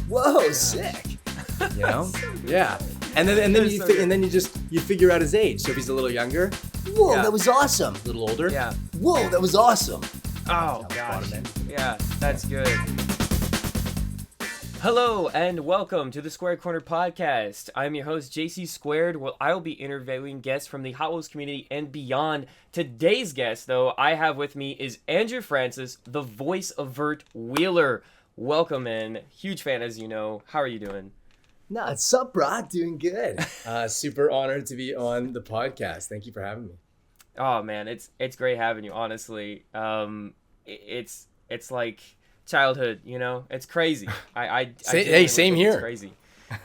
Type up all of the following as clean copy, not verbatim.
Whoa, sick. You know? So yeah. And then you figure out his age. So if he's a little younger, whoa, that was awesome. A little older, whoa, that was awesome. Oh gosh. Yeah, that's good. Hello and welcome to the Squared Corner podcast. I'm your host JayCee Squared. Well, I'll be interviewing guests from the Hot Wheels community and beyond. Today's guest, though, I have with me is Andrew Francis, the voice of Vert Wheeler. Welcome in. Huge fan, as you know. How are you doing? No, what's up, bro? Doing good. Super honored to be on the podcast. Thank you for having me. Oh man, it's great having you. Honestly, it's like childhood, you know. It's crazy. Same here. It's crazy.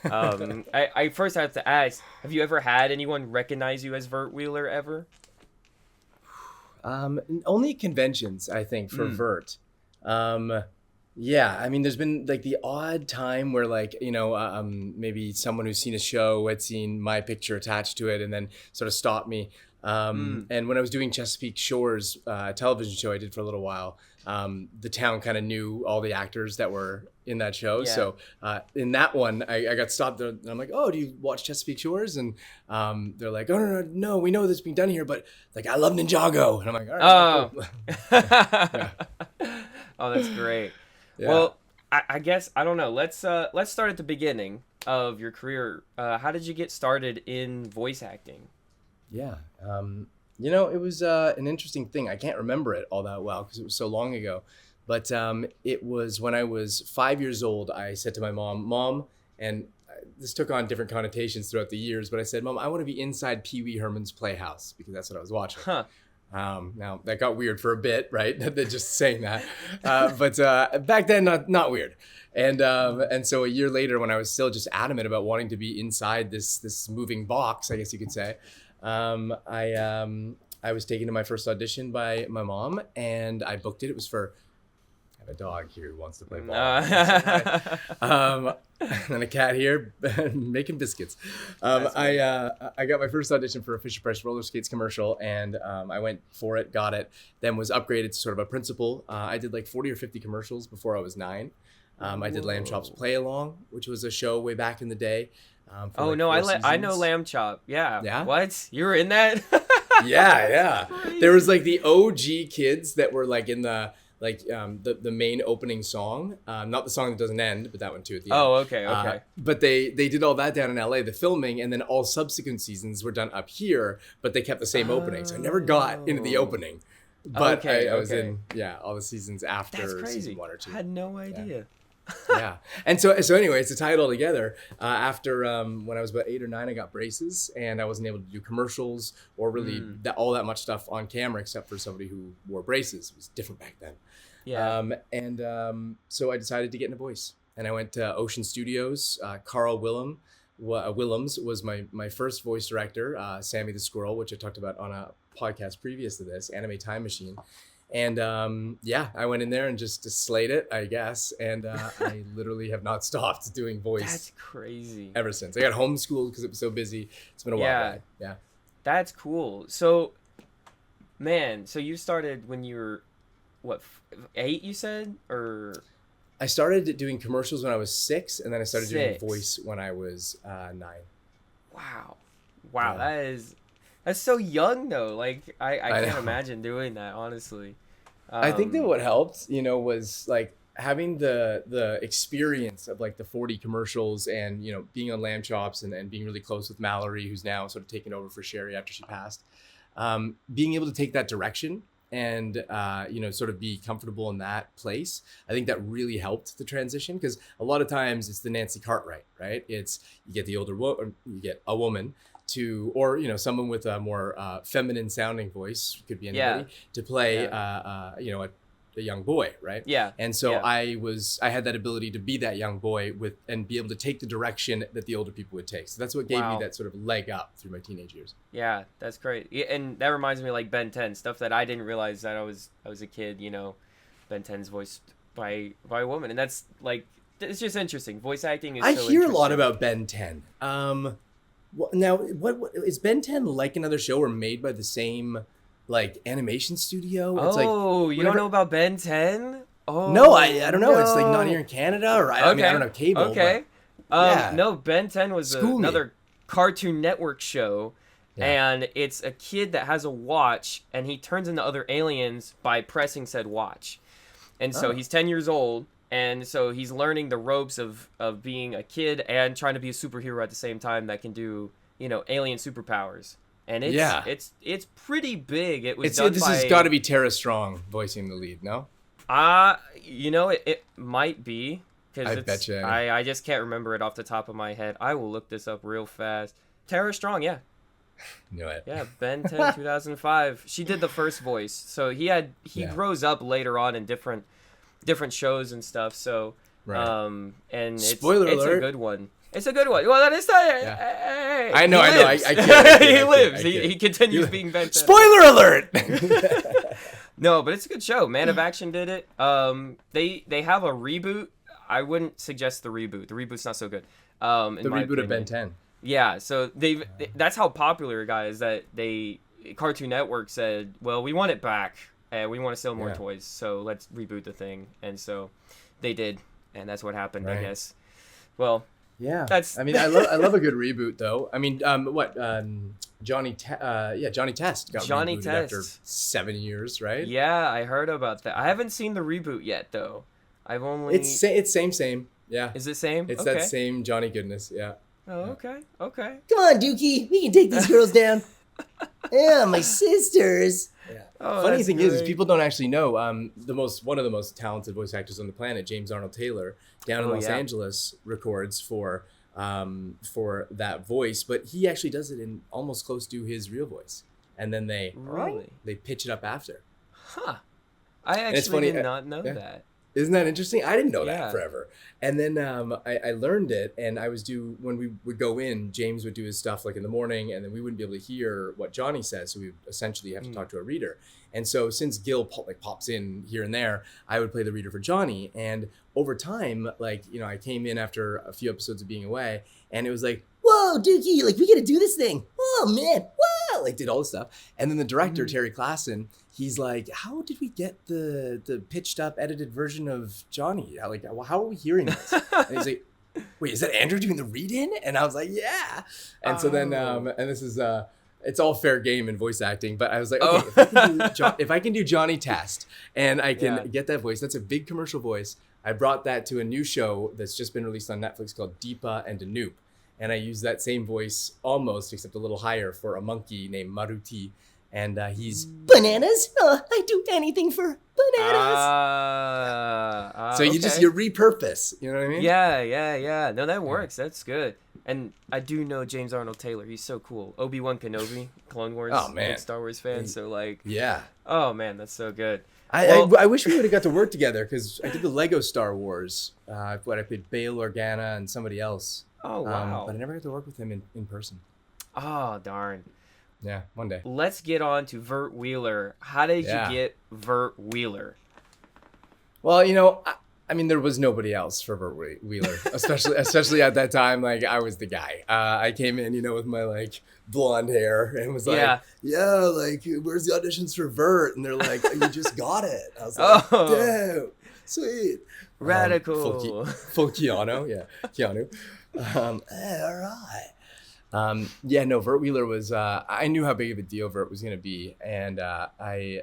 I first have to ask: have you ever had anyone recognize you as Vert Wheeler ever? Only conventions, I think, for Vert. Yeah, I mean, there's been like the odd time where like, you know, maybe someone who's seen a show had seen my picture attached to it and then sort of stopped me. And when I was doing Chesapeake Shores, a television show I did for a little while, the town kind of knew all the actors that were in that show. Yeah. So in that one, I got stopped there and I'm like, oh, do you watch Chesapeake Shores? And they're like, oh, no, we know this being done here, but like, I love Ninjago. And I'm like, all right. Cool. Oh, that's great. Yeah. Well, I guess, I don't know. Let's start at the beginning of your career. How did you get started in voice acting? Yeah. You know, it was an interesting thing. I can't remember it all that well because it was so long ago. But it was when I was 5 years old, I said to my mom, and this took on different connotations throughout the years, but I said, Mom, I want to be inside Pee Wee Herman's Playhouse because that's what I was watching. Huh. Now that got weird for a bit, right? Just saying that, but back then not weird. And so a year later, when I was still just adamant about wanting to be inside this moving box, I guess you could say, I was taken to my first audition by my mom, and I booked it. It was for I have a dog here who wants to play ball, and a cat here making biscuits. I got my first audition for a Fisher-Price roller skates commercial, and I went for it, got it, then was upgraded to sort of a principal. I did like 40 or 50 commercials before I was 9. I did Lamb Chop's Play Along, which was a show way back in the day. I know Lamb Chop. Yeah. What? You were in that? Yeah. There was like the OG kids that were like in the main opening song, not the song that doesn't end, but that one too at the end. Oh, okay. But they did all that down in LA, the filming, and then all subsequent seasons were done up here, but they kept the same opening. So I never got into the opening, but I was in all the seasons after. That's crazy. Season 1 or 2. I had no idea. Yeah. And so anyways, to tie it all together, after when I was about 8 or 9, I got braces and I wasn't able to do commercials or really all that much stuff on camera except for somebody who wore braces. It was different back then. Yeah. So I decided to get into voice, and I went to Ocean Studios. Carl Willems was my first voice director, Sammy the Squirrel, which I talked about on a podcast previous to this, Anime Time Machine. And I went in there and just slayed it, I guess. And I literally have not stopped doing voice. That's crazy. Ever since. I got homeschooled because it was so busy. It's been a while. Yeah. That's cool. So, man, so you started when you were, 8 you said? Or I started doing commercials when I was 6, and then I started doing voice when I was 9. Wow. Yeah. That's so young though. Like I can't imagine doing that, honestly. I think that what helped, was like having the experience of like the 40 commercials and, being on Lamb Chops and being really close with Mallory, who's now sort of taken over for Sherry after she passed. Being able to take that direction and, sort of be comfortable in that place. I think that really helped the transition because a lot of times it's the Nancy Cartwright, right? It's you get the older woman, you get a woman or someone with a more feminine sounding voice, could be anybody, to play a young boy, right? Yeah. And so I had that ability to be that young boy and be able to take the direction that the older people would take. So that's what gave me that sort of leg up through my teenage years. Yeah, that's great. Yeah, and that reminds me of like Ben 10, stuff that I didn't realize that I was a kid, Ben 10's voiced by a woman, and that's like it's just interesting. Voice acting is. I hear a lot about Ben 10. Now, what is Ben 10 like another show or made by the same like animation studio? It's you don't know about Ben 10? Oh No, I don't know. no. It's like not here in Canada, or I mean I don't have cable. Okay. Yeah. No, Ben 10 was School me. another Cartoon Network show, Yeah. and it's a kid that has a watch, and he turns into other aliens by pressing said watch. And so he's 10 years old, and so he's learning the ropes of being a kid and trying to be a superhero at the same time that can do, alien superpowers. And it's pretty big. It was done this by... has got to be Tara Strong voicing the lead, no? It might be. I bet you. I just can't remember it off the top of my head. I will look this up real fast. Tara Strong, yeah. Knew it. Yeah, Ben 10, 2005. She did the first voice. So he grows up later on in different shows and stuff. So, right. and Spoiler it's alert. a good one. It's a good one. Well, that is yeah. I know. I can't. He lives. He continues being Ben 10. Spoiler alert. No, but it's a good show. Man of Action did it. They have a reboot. I wouldn't suggest the reboot. The reboot's not so good. The reboot of Ben 10. Yeah, so that's how popular, guys, that Cartoon Network said, well, we want it back, and we want to sell more toys, so let's reboot the thing. And so they did, and that's what happened, I guess. Well, yeah. I mean, I love a good reboot, though. I mean, Johnny Test got Johnny rebooted Test. after 7 years, right? Yeah, I heard about that. I haven't seen the reboot yet, though. I've only... It's same. Yeah. Is it same? It's okay. that same Johnny goodness, yeah. Oh, okay. Come on, Dookie. We can take these girls down. Yeah, my sisters. Yeah. Oh, Funny thing is great. people don't actually know one of the most talented voice actors on the planet, James Arnold Taylor, down in Los Angeles, records for that voice, but he actually does it in almost close to his real voice, and then they pitch it up after. Huh. I actually did not know that. Isn't that interesting? I didn't know Yeah. that forever. And then I learned it, and I was when we would go in, James would do his stuff like in the morning, and then we wouldn't be able to hear what Johnny says, so we would essentially have to talk to a reader. And so since Gil pops in here and there, I would play the reader for Johnny. And over time, I came in after a few episodes of being away, and it was like, Whoa, Dookie, we gotta do this thing. Oh, man. wow, did all this stuff. And then the director, Terry Klassen, he's like, how did we get the pitched up, edited version of Johnny? How are we hearing this? And he's like, wait, is that Andrew doing the read-in? And I was like, yeah. And so then, and this is, it's all fair game in voice acting, but I was like, okay, if I can do Johnny Test and I can get that voice, that's a big commercial voice. I brought that to a new show that's just been released on Netflix called Deepa and Anoop. And I used that same voice almost, except a little higher, for a monkey named Maruti. And he's... Bananas? Oh, I'd do anything for bananas. So you repurpose, you know what I mean? Yeah. No, that works. That's good. And I do know James Arnold Taylor. He's so cool. Obi-Wan Kenobi, Clone Wars, big Star Wars fan. So yeah. Oh man, that's so good. I wish we would have got to work together, because I did the Lego Star Wars. I played Bail Organa and somebody else. Oh wow. But I never got to work with him in person. Oh darn. Yeah, one day. Let's get on to Vert Wheeler. How did you get Vert Wheeler? Well, I mean, there was nobody else for Vert Wheeler, especially at that time. I was the guy. I came in, with my blonde hair, and was like, where's the auditions for Vert? And they're like, you just got it. I was like, damn, sweet, radical, full Keanu, Keanu. All right. Vert Wheeler was, I knew how big of a deal Vert was going to be. And I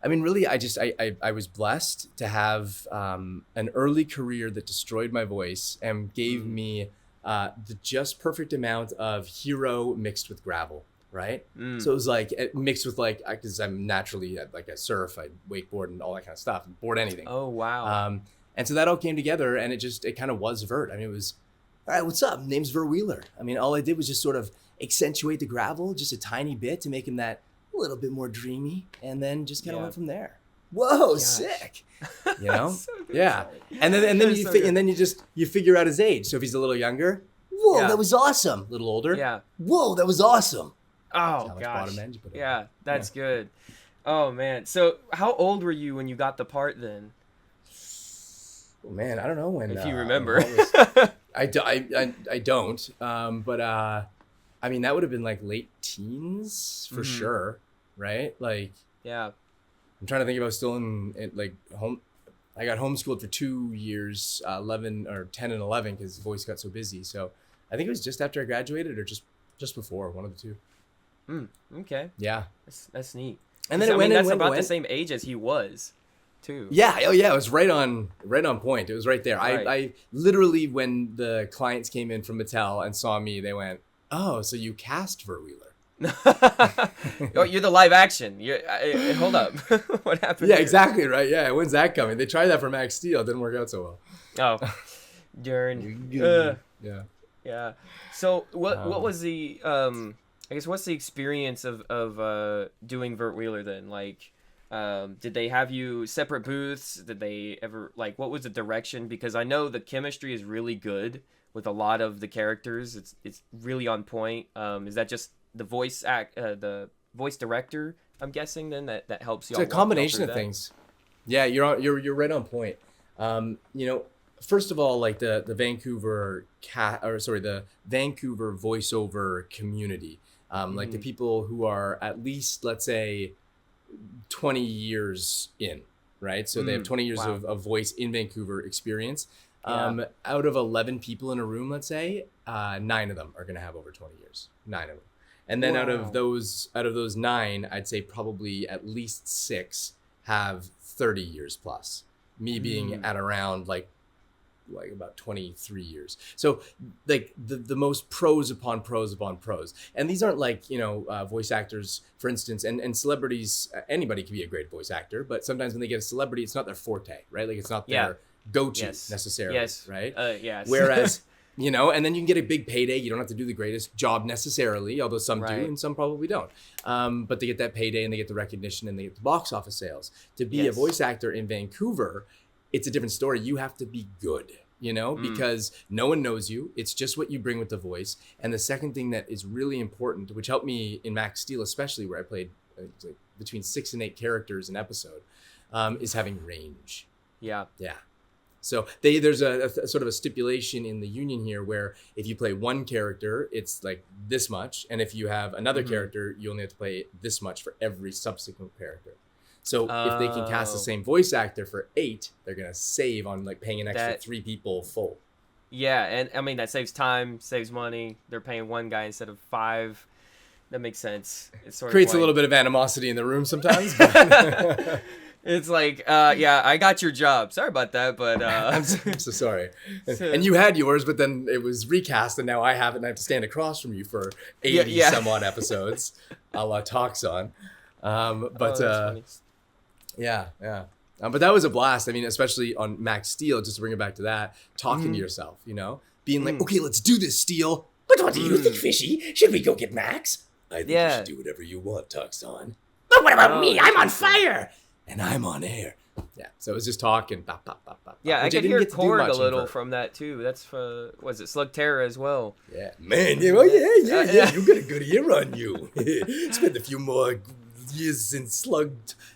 mean, really, I was blessed to have an early career that destroyed my voice and gave me the just perfect amount of hero mixed with gravel, right? So it was mixed with because I'm naturally I surf, I wakeboard and all that kind of stuff, board anything. Oh, wow. And so that all came together, and it kind of was Vert. I mean, it was, all right, what's up? Name's Vert Wheeler. I mean, all I did was just sort of accentuate the gravel just a tiny bit to make him that a little bit more dreamy, and then just kind of went from there. Whoa, sick! So yeah. And then you figure out his age. So if he's a little younger, whoa, that was awesome. A little older, whoa, that was awesome. Oh gosh, that's good. Oh man, so how old were you when you got the part then? Oh, man, I don't know when. If you remember, I don't. But I mean, that would have been late teens for sure, right? Yeah. I'm trying to think if I was still in home. I got homeschooled for 2 years, 11 or 10 and 11, because voice got so busy. So I think it was just after I graduated, or just before, one of the two. Okay. Yeah. That's neat. And then that's about the same age as he was, too. Yeah. Oh yeah. It was right on point. It was right there. Right. I literally, when the clients came in from Mattel and saw me, they went, "Oh, so you cast Vert Wheeler?" Oh, you're the live action. Hold up. What happened? Yeah, here? exactly right. Yeah, when's that coming? They tried that for Max Steel, didn't work out so well. Oh, darn. Yeah. Yeah. So what was the I guess what's the experience of doing Vert Wheeler then? Like, did they have you separate booths? Did they ever, like, what was the direction? Because I know the chemistry is really good with a lot of the characters. It's really on point. Is that just the the voice director, I'm guessing, then that helps you? It's a combination of things. Yeah, you're right on point. First of all, like the Vancouver the Vancouver voiceover community, like the people who are at least, let's say, 20 years in, right? So they have 20 years of voice in Vancouver experience. Out of 11 people in a room, let's say, 9 of them are going to have over 20 years. 9 of them. And then out of those 9, I'd say probably at least 6 have 30 years plus. Me being at around like about 23 years. So like the most pros upon pros upon pros. And these aren't like, voice actors, for instance, and celebrities. Anybody can be a great voice actor, but sometimes when they get a celebrity, it's not their forte, right? Like it's not their go-to necessarily, right? Yes. Whereas, and then you can get a big payday. You don't have to do the greatest job necessarily, although some do and some probably don't. But they get that payday and they get the recognition and they get the box office sales. To be a voice actor in Vancouver, it's a different story. You have to be good, because no one knows you. It's just what you bring with the voice. And the second thing that is really important, which helped me in Max Steel, especially where I played like between 6 and 8 characters an episode, is having range. Yeah. So there's a sort of a stipulation in the union here where if you play one character, it's like this much. And if you have another character, you only have to play this much for every subsequent character. So if they can cast the same voice actor for 8, they're going to save on like paying an extra 3 people full. Yeah. And I mean, that saves time, saves money. They're paying 1 guy instead of 5. That makes sense. It sort creates of a little bit of animosity in the room sometimes. But it's like, I got your job. Sorry about that, but I'm so sorry. And you had yours, but then it was recast, and now I have it, and I have to stand across from you for 80 some odd episodes, a la Toxon. But that was a blast. I mean, especially on Max Steel, just to bring it back to that, talking to yourself, being like, okay, let's do this, Steel. But what do you think, Fishy? Should we go get Max? I think you should do whatever you want, Toxon. But what about me? I'm on fire. And I'm on air. Yeah, so it was just talking. Bop, bop, bop, bop, yeah, I could hear Cord a little from that too. That's for, was it SlugTerra as well? Yeah, man. Yeah, you got a good ear on you. Spend a few more years in Slug.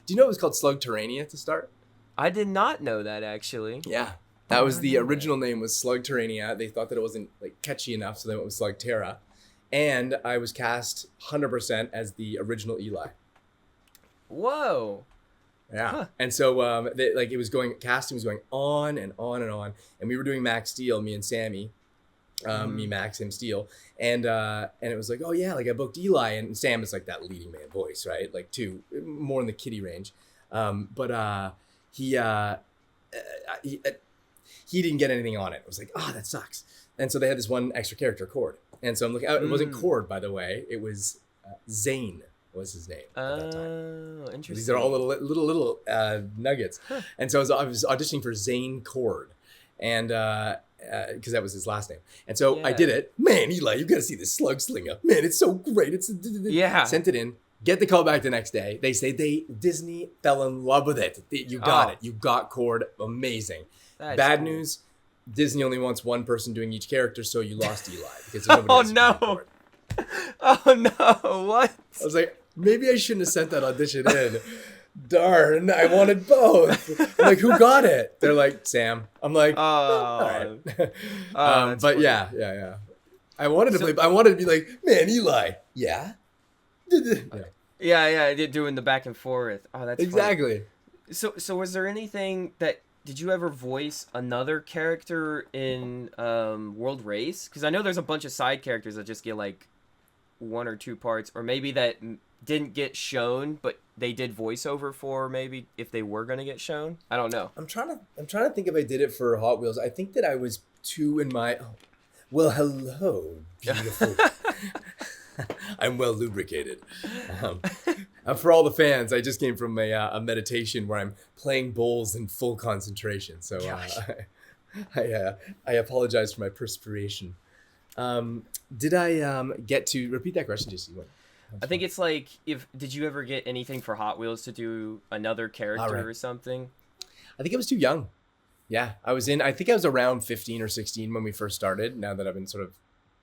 Do you know it was called SlugTerrania to start? I did not know that, actually. Yeah, that was the original name was SlugTerrania. They thought that it wasn't like catchy enough, so they went with SlugTerra. And I was cast 100% as the original Eli. Whoa. Yeah. Huh. And so it was casting was going on and on and on. And we were doing Max Steel, me and Sammy. Me, Max, him, Steel. And it was like, oh yeah, like I booked Eli, and Sam is like that leading man voice, right? Like more in the kiddie range. He didn't get anything on it. It was like, that sucks. And so they had this one extra character, Cord. And so I'm looking, it wasn't Cord, by the way. It was Zane. Was his name at that time. Oh, interesting. These are all little nuggets. Huh. And so I was auditioning for Zane Cord, and because that was his last name. And so I did it. Man, Eli, you got to see this slug slinger. Man, it's so great. Sent it in. Get the call back the next day. They say Disney fell in love with it. You got it. You got Cord. Amazing. Bad news. Disney only wants one person doing each character, so you lost Eli because there's nobody else to play Cord. Oh no! What? I was like, maybe I shouldn't have sent that audition in. Darn, I wanted both. I'm like, who got it? They're like, Sam. I'm like, all right. But yeah. I wanted to play. I wanted to be like, man, Eli. Yeah. Yeah. Doing the back and forth. Oh, that's exactly. Funny. So was there anything that did you ever voice another character in World Race? Because I know there's a bunch of side characters that just get like 1 or 2 parts, or maybe that didn't get shown, but they did voiceover for, maybe if they were gonna get shown. I don't know. I'm trying to think if I did it for Hot Wheels. I think that I was 2 in my. Oh, well, hello, beautiful. I'm well lubricated. For all the fans, I just came from a meditation where I'm playing bowls in full concentration. So I apologize for my perspiration. Did I get to repeat that question, JayCee? I think it's like, did you ever get anything for Hot Wheels to do another character or something? I think I was too young. Yeah, I think I was around 15 or 16 when we first started. Now that I've been sort of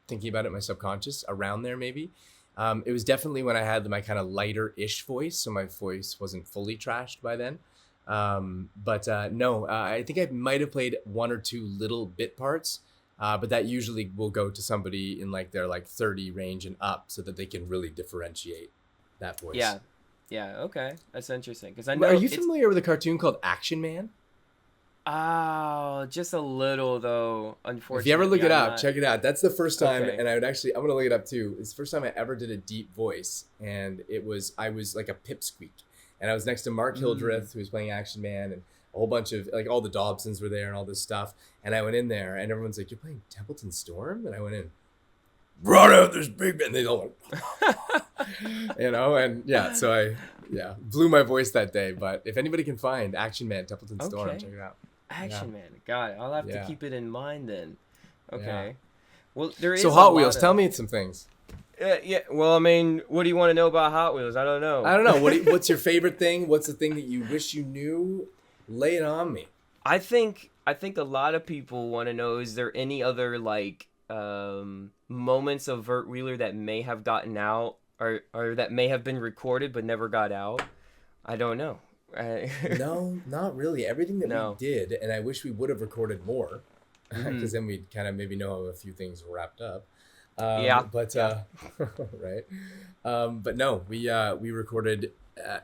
thinking about it in my subconscious, around there maybe. It was definitely when I had my kind of lighter-ish voice, so my voice wasn't fully trashed by then. No, I think I might have played 1 or 2 little bit parts, but that usually will go to somebody in like their 30 range and up, so that they can really differentiate that voice. Yeah, okay, that's interesting. Because I know. Are you familiar with a cartoon called Action Man? Oh, just a little though, unfortunately. If you ever look it up, check it out. That's the first time, Okay. and I'm gonna look it up too. It's the first time I ever did a deep voice, and I was like a pipsqueak, and I was next to Mark Hildreth, who was playing Action Man, and a whole bunch of all the Dobsons were there and all this stuff, and I went in there, and everyone's like, "You're playing Templeton Storm?" And I went in, brought out this big man. They all went, and yeah, so I blew my voice that day. But if anybody can find Action Man Templeton Storm, check it out. Action Man, got it. I'll have to keep it in mind then. Okay. Yeah. Well, there is. So Hot Wheels, tell me some things. Yeah. Well, I mean, what do you want to know about Hot Wheels? I don't know. What's your favorite thing? What's the thing that you wish you knew? Lay it on me. I think a lot of people want to know: is there any other moments of Vert Wheeler that may have gotten out, or that may have been recorded but never got out? I don't know. No, not really. Everything that we did, and I wish we would have recorded more, because then we'd kind of maybe know how a few things wrapped up. Right. But no, we recorded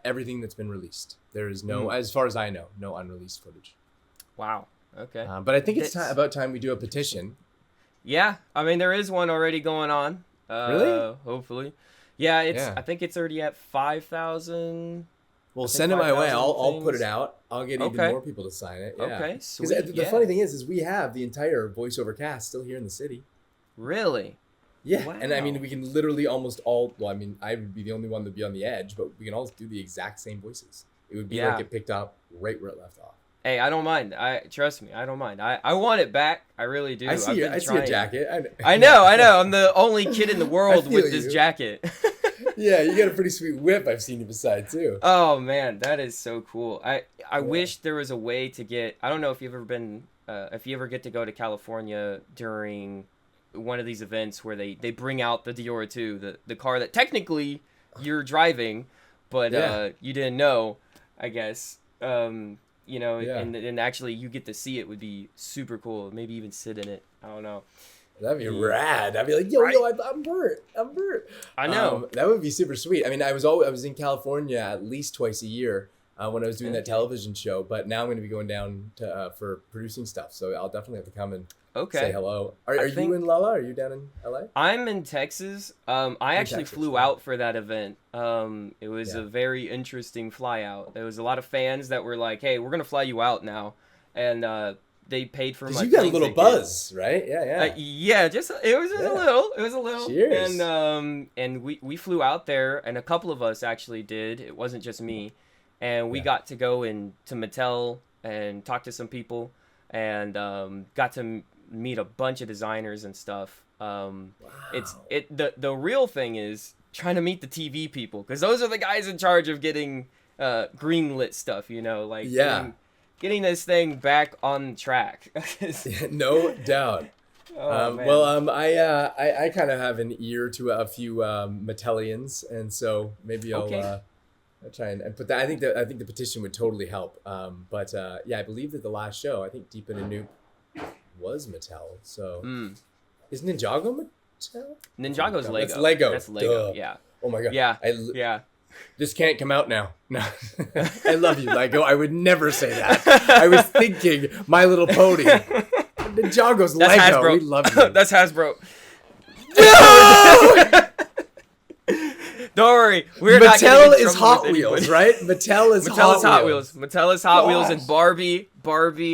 everything that's been released. There is no, as far as I know, no unreleased footage. Wow. Okay. But I think it's about time we do a petition. Yeah, I mean there is one already going on. Really? Hopefully. Yeah, I think it's already at 5,000. Well, send it my way. I'll put it out. I'll get even more people to sign it. Yeah. Okay, sweet. Because the funny thing is we have the entire voiceover cast still here in the city. Really? Yeah. Wow. And I mean, we can literally almost all. Well, I mean, I would be the only one that'd be on the edge, but we can all do the exact same voices. It would be like it picked up right where it left off. Hey, I don't mind. Trust me, I don't mind. I want it back. I really do. I see your jacket. I know. I'm the only kid in the world with this jacket. Yeah, you got a pretty sweet whip. I've seen you beside too. Oh man, that is so cool. I wish there was a way to get. I don't know if you've ever been. If you ever get to go to California during one of these events where they bring out the Diora 2, the car that technically you're driving, but you didn't know, I guess. And actually you get to see it would be super cool. Maybe even sit in it. I don't know. That'd be rad. I'd be like, yo, I'm Bert. I know. That would be super sweet. I mean, I was in California at least twice a year when I was doing that television show, but now I'm going to be going down to for producing stuff. So I'll definitely have to come and say hello. Are you in Lala? Are you down in LA? I'm in Texas. I actually flew out for that event. It was a very interesting fly out. There was a lot of fans that were like, hey, we're going to fly you out now. And they paid for my. You got a little buzz, right? Yeah. It was a little. Cheers. And we flew out there, and a couple of us actually did. It wasn't just me, and we got to go to Mattel and talk to some people, and got to meet a bunch of designers and stuff. Wow. The real thing is trying to meet the TV people, because those are the guys in charge of getting greenlit stuff. Getting this thing back on track. No doubt. Man. I kind of have an ear to a few Mattellians, and so maybe I'll try and put that. I think the petition would totally help. I believe that the last show, I think Deep in a Noob was Mattel. So is Ninjago Mattel? Ninjago's Lego. That's Lego. That's Lego. Duh. Yeah. Oh my god. Yeah. this can't come out now. No, I love you, Lego. I would never say that. I was thinking My Little Pony. Ninjago's That's Lego. Hasbro. We love you. That's Hasbro. No! Don't worry, we're not getting Mattel in is trouble Hot with Wheels, anybody. right? Mattel is Hot Wheels. Mattel is Hot Wheels, and Gosh. Barbie,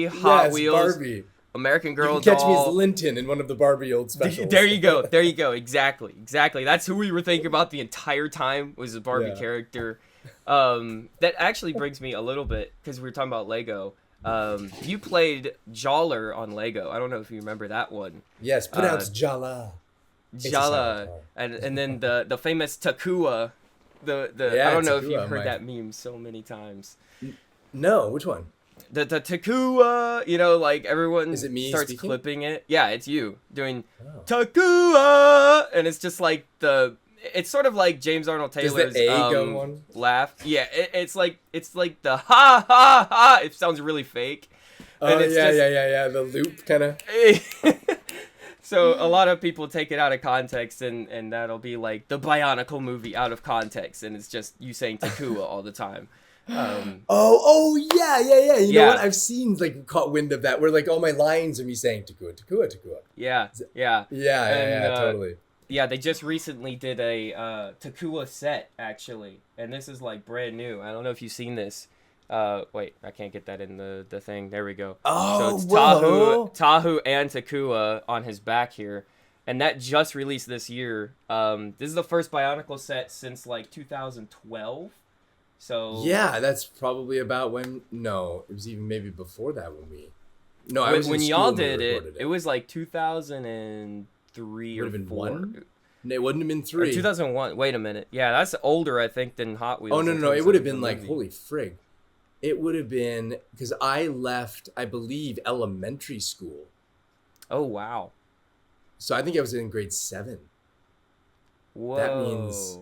Hot Yes, Wheels, Barbie. American You Girl can catch me as doll. Linton in one of the Barbie old specials. There you go. Exactly. That's who we were thinking about the entire time, was a Barbie Yeah. character. That actually brings me a little bit, because we were talking about Lego. You played Jawler on Lego. I don't know if you remember that one. Yes, pronounced Jala. It's a Jala, silent R. and then the famous Takua. The Yeah, I don't know if Takua, you've heard Mike. that meme so many times. No, which one? The Takua, like everyone Is it me starts speaking? clipping it. Yeah, it's you doing Oh. Takua, and it's just like it's sort of like James Arnold Does Taylor's the A go one? laugh. Yeah, it's like the ha ha ha. It sounds really fake. Oh, And it's just- yeah. The loop kind of. So a lot of people take it out of context, and that'll be like the Bionicle movie out of context, and it's just you saying Takua all the time. Oh, yeah. You know Yeah. what? I've seen caught wind of that where all my lines are me saying Takua. Yeah. Yeah, totally. Yeah, they just recently did a Takua set, actually, and this is like brand new. I don't know if you've seen this. Wait, I can't get that in the thing. There we go. Oh, so it's whoa. Tahu and Takua on his back here, and that just released this year. This is the first Bionicle set since like 2012. So Yeah, that's probably about when. No, it was even maybe before that when we. No, I was when in y'all school when we did it, recorded it was like 2003 or Would have been 4. one? No, it wouldn't have been Or 3. 2001. Wait a minute. Yeah, that's older, I think, than Hot Wheels. Oh, no. in It terms would have of been the like, movie. holy frig. It would have been, because I left, I believe, elementary school. Oh, wow. So I think I was in grade 7. Whoa. That means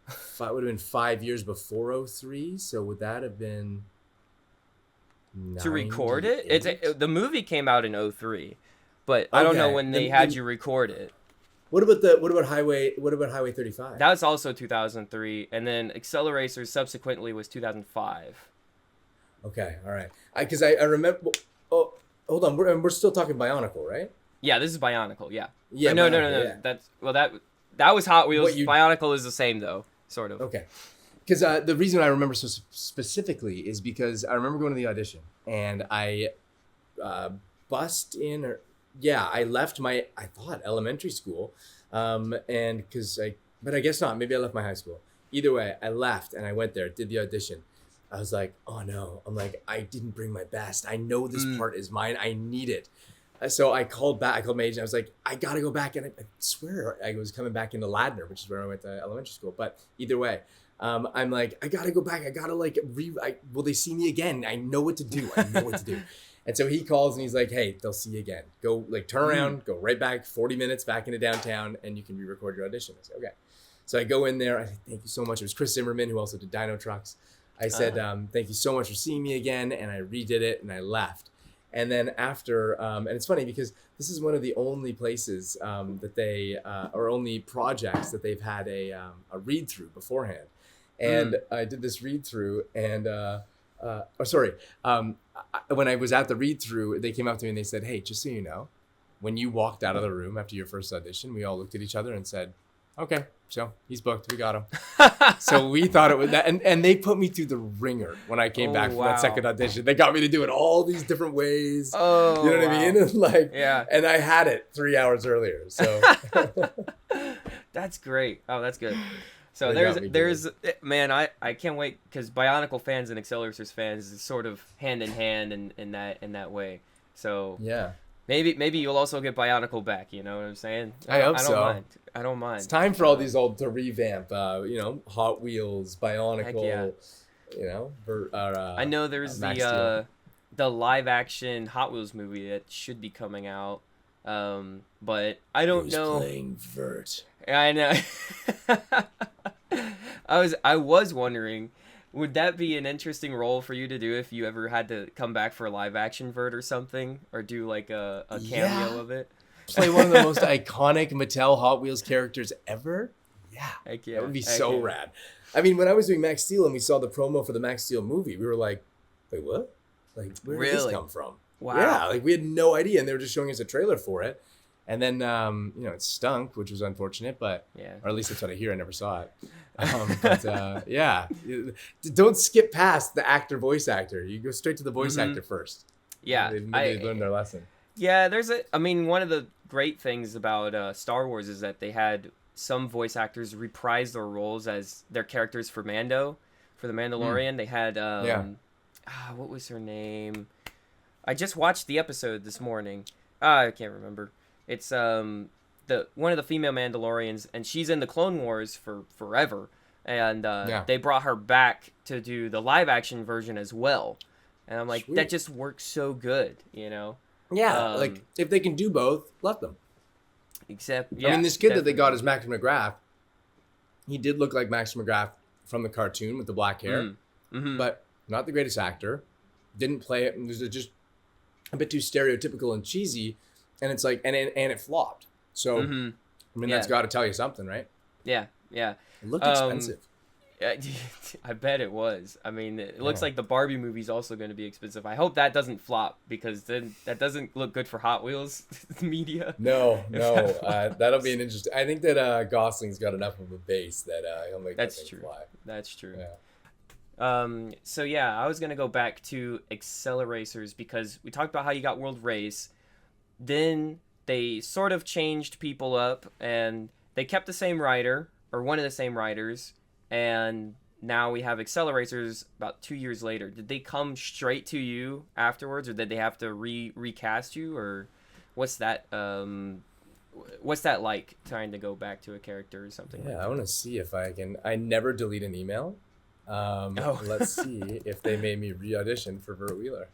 it would have been 5 years before 03. So would that have been to record it? 98? The movie came out in 03, but I don't know Okay. when they Then- had then- you record it. What about Highway 35? That was also 2003, and then Acceleracers subsequently was 2005. Okay, all right. Because I remember. Oh, hold on. We're still talking Bionicle, right? Yeah, this is Bionicle. Yeah. Yeah. No. Bionicle, yeah. That was Hot Wheels. What you- Bionicle is the same though, sort of. Okay. Because the reason I remember so specifically is because I remember going to the audition and I bussed in, I left my, I thought, elementary school, but I guess not. Maybe I left my high school. Either way, I left and I went there, did the audition. I was like, oh no. I'm like, I didn't bring my best. I know this part is mine. I need it. So I called back. I called my agent. I was like, I gotta go back. And I swear I was coming back into Ladner, which is where I went to elementary school. But either way, I'm like, I gotta go back. I gotta will they see me again? I know what to do. And so he calls and he's like, hey, they'll see you again. Go turn around, go right back 40 minutes back into downtown and you can re-record your audition. I said, okay. So I go in there. I said, thank you so much. It was Chris Zimmerman who also did Dino Trucks. I said, thank you so much for seeing me again. And I redid it and I left. And then after, and it's funny because this is one of the only places that they, or only projects that they've had a read-through beforehand. And I did this read-through and, when I was at the read-through, they came up to me and they said, hey, just so you know, when you walked out of the room after your first audition, we all looked at each other and said, okay, so he's booked. We got him. So we thought it was that. And they put me through the ringer when I came back from that second audition. They got me to do it all these different ways. Oh, you know what I mean? And yeah. And I had it 3 hours earlier. So That's great. Oh, that's good. So They got me there's man, I can't wait because Bionicle fans and Acceleracers fans is sort of hand in hand in that way. So yeah. maybe you'll also get Bionicle back. You know what I'm saying? I hope don't so. mind. I don't mind. It's time for all these old to revamp. Hot Wheels, Bionicle. yeah. I I know there's Max Steel. the live action Hot Wheels movie that should be coming out. But I don't know. Playing Vert. I know. I was wondering, would that be an interesting role for you to do if you ever had to come back for a live action Vert or something, or do like a cameo Yeah. of it? Play one of the most iconic Mattel Hot Wheels characters ever. Yeah. Heck yeah. That would be Heck so yeah. rad. I mean, when I was doing Max Steel and we saw the promo for the Max Steel movie, we were like, wait, what? Like, where did this come from? Wow. Yeah, like we had no idea, and they were just showing us a trailer for it. And then, it stunk, which was unfortunate, but, or at least that's what I hear. I never saw it. Yeah, don't skip past the voice actor. You go straight to the voice actor first. Yeah. They learned their lesson. Yeah, one of the great things about Star Wars is that they had some voice actors reprise their roles as their characters for Mando, for the Mandalorian. They had, what was her name? I just watched the episode this morning. I can't remember. It's one of the female Mandalorians, and she's in the Clone Wars for forever. And they brought her back to do the live action version as well. And I'm like, sweet. That just works so good, you know? Yeah, like if they can do both, let them. Except, I mean, this kid that they got is Max McGrath. He did look like Max McGrath from the cartoon with the black hair, but not the greatest actor. Didn't play it. And was just a bit too stereotypical and cheesy. And it's like, and it flopped. So, I mean, that's got to tell you something, right? Yeah, yeah. It looked expensive. I bet it was. I mean, it looks like the Barbie movie's also going to be expensive. I hope that doesn't flop, because then that doesn't look good for Hot Wheels media. No. That'll be an interesting. I think that Gosling's got enough of a base that he'll make that thing fly. That's true. Yeah. So yeah, I was going to go back to Acceleracers because we talked about how you got World Race. Then they sort of changed people up, and they kept the same writer, or one of the same writers, and now we have Acceleracers about 2 years later. Did they come straight to you afterwards, or did they have to recast you, or what's that like, trying to go back to a character or something? Yeah, I want to see if I can. I never delete an email. Let's see if they made me re-audition for Vert Wheeler.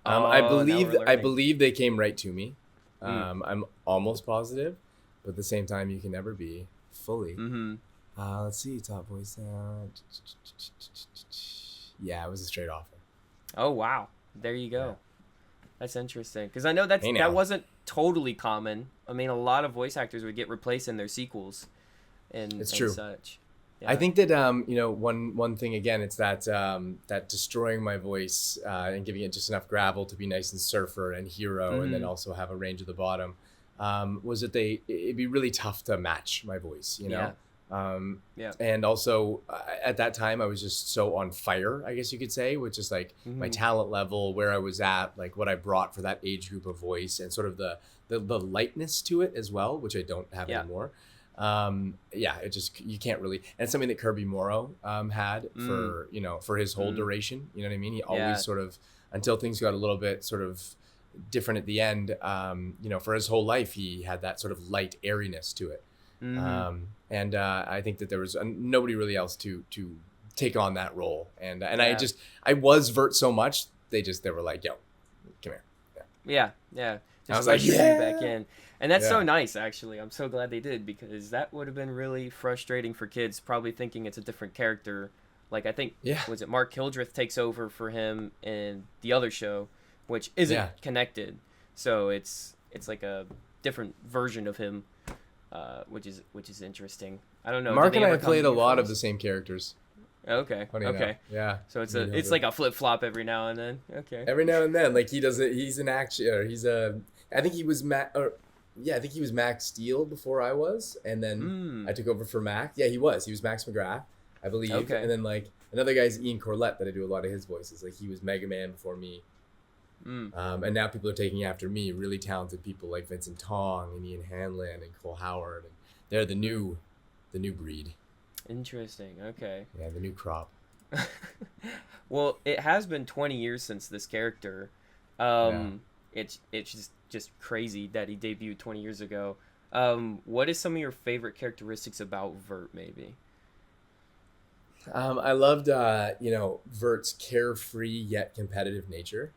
I believe they came right to me. I'm almost positive, but at the same time, you can never be fully. Let's see, top voice. Yeah, it was a straight offer. Oh wow, there you go. Yeah. That's interesting, because I know that wasn't totally common. I mean, a lot of voice actors would get replaced in their sequels, and true. Such. Yeah. I think that one thing again, it's that destroying my voice and giving it just enough gravel to be nice and surfer and hero, and then also have a range at the bottom, was that it'd be really tough to match my voice, you know. And also at that time I was just so on fire, I guess you could say, which is like my talent level, where I was at, like what I brought for that age group of voice, and sort of the lightness to it as well, which I don't have anymore. It just, you can't really, and it's something that Kirby Morrow had for his whole duration, you know what I mean? He always sort of, until things got a little bit sort of different at the end, for his whole life he had that sort of light airiness to it. And I think that there was nobody really else to take on that role, and I was Vert so much, they were like, yo, come here. Just I was like, back in. And that's so nice, actually. I'm so glad they did, because that would have been really frustrating for kids, probably thinking it's a different character. Like, I think, was it Mark Hildreth takes over for him in the other show, which isn't connected. So it's like a different version of him, which is interesting. I don't know. Mark and I played a lot of the same characters. Okay. Funny enough. Yeah. So it's like a flip flop every now and then. Okay. Every now and then, like he does it. He's an action. Or I think he was I think he was Max Steel before I was, and then I took over for Max. Yeah, he was Max McGrath, I believe. Okay. And then like another guy's Ian Corlett that I do a lot of his voices. Like he was Mega Man before me. And now people are taking after me. Really talented people like Vincent Tong and Ian Hanlon and Cole Howard. And they're the new breed. Interesting. Okay. Yeah, the new crop. Well, it has been 20 years since this character. It's just crazy that he debuted 20 years ago. What is some of your favorite characteristics about Vert, maybe? I loved, Vert's carefree yet competitive nature.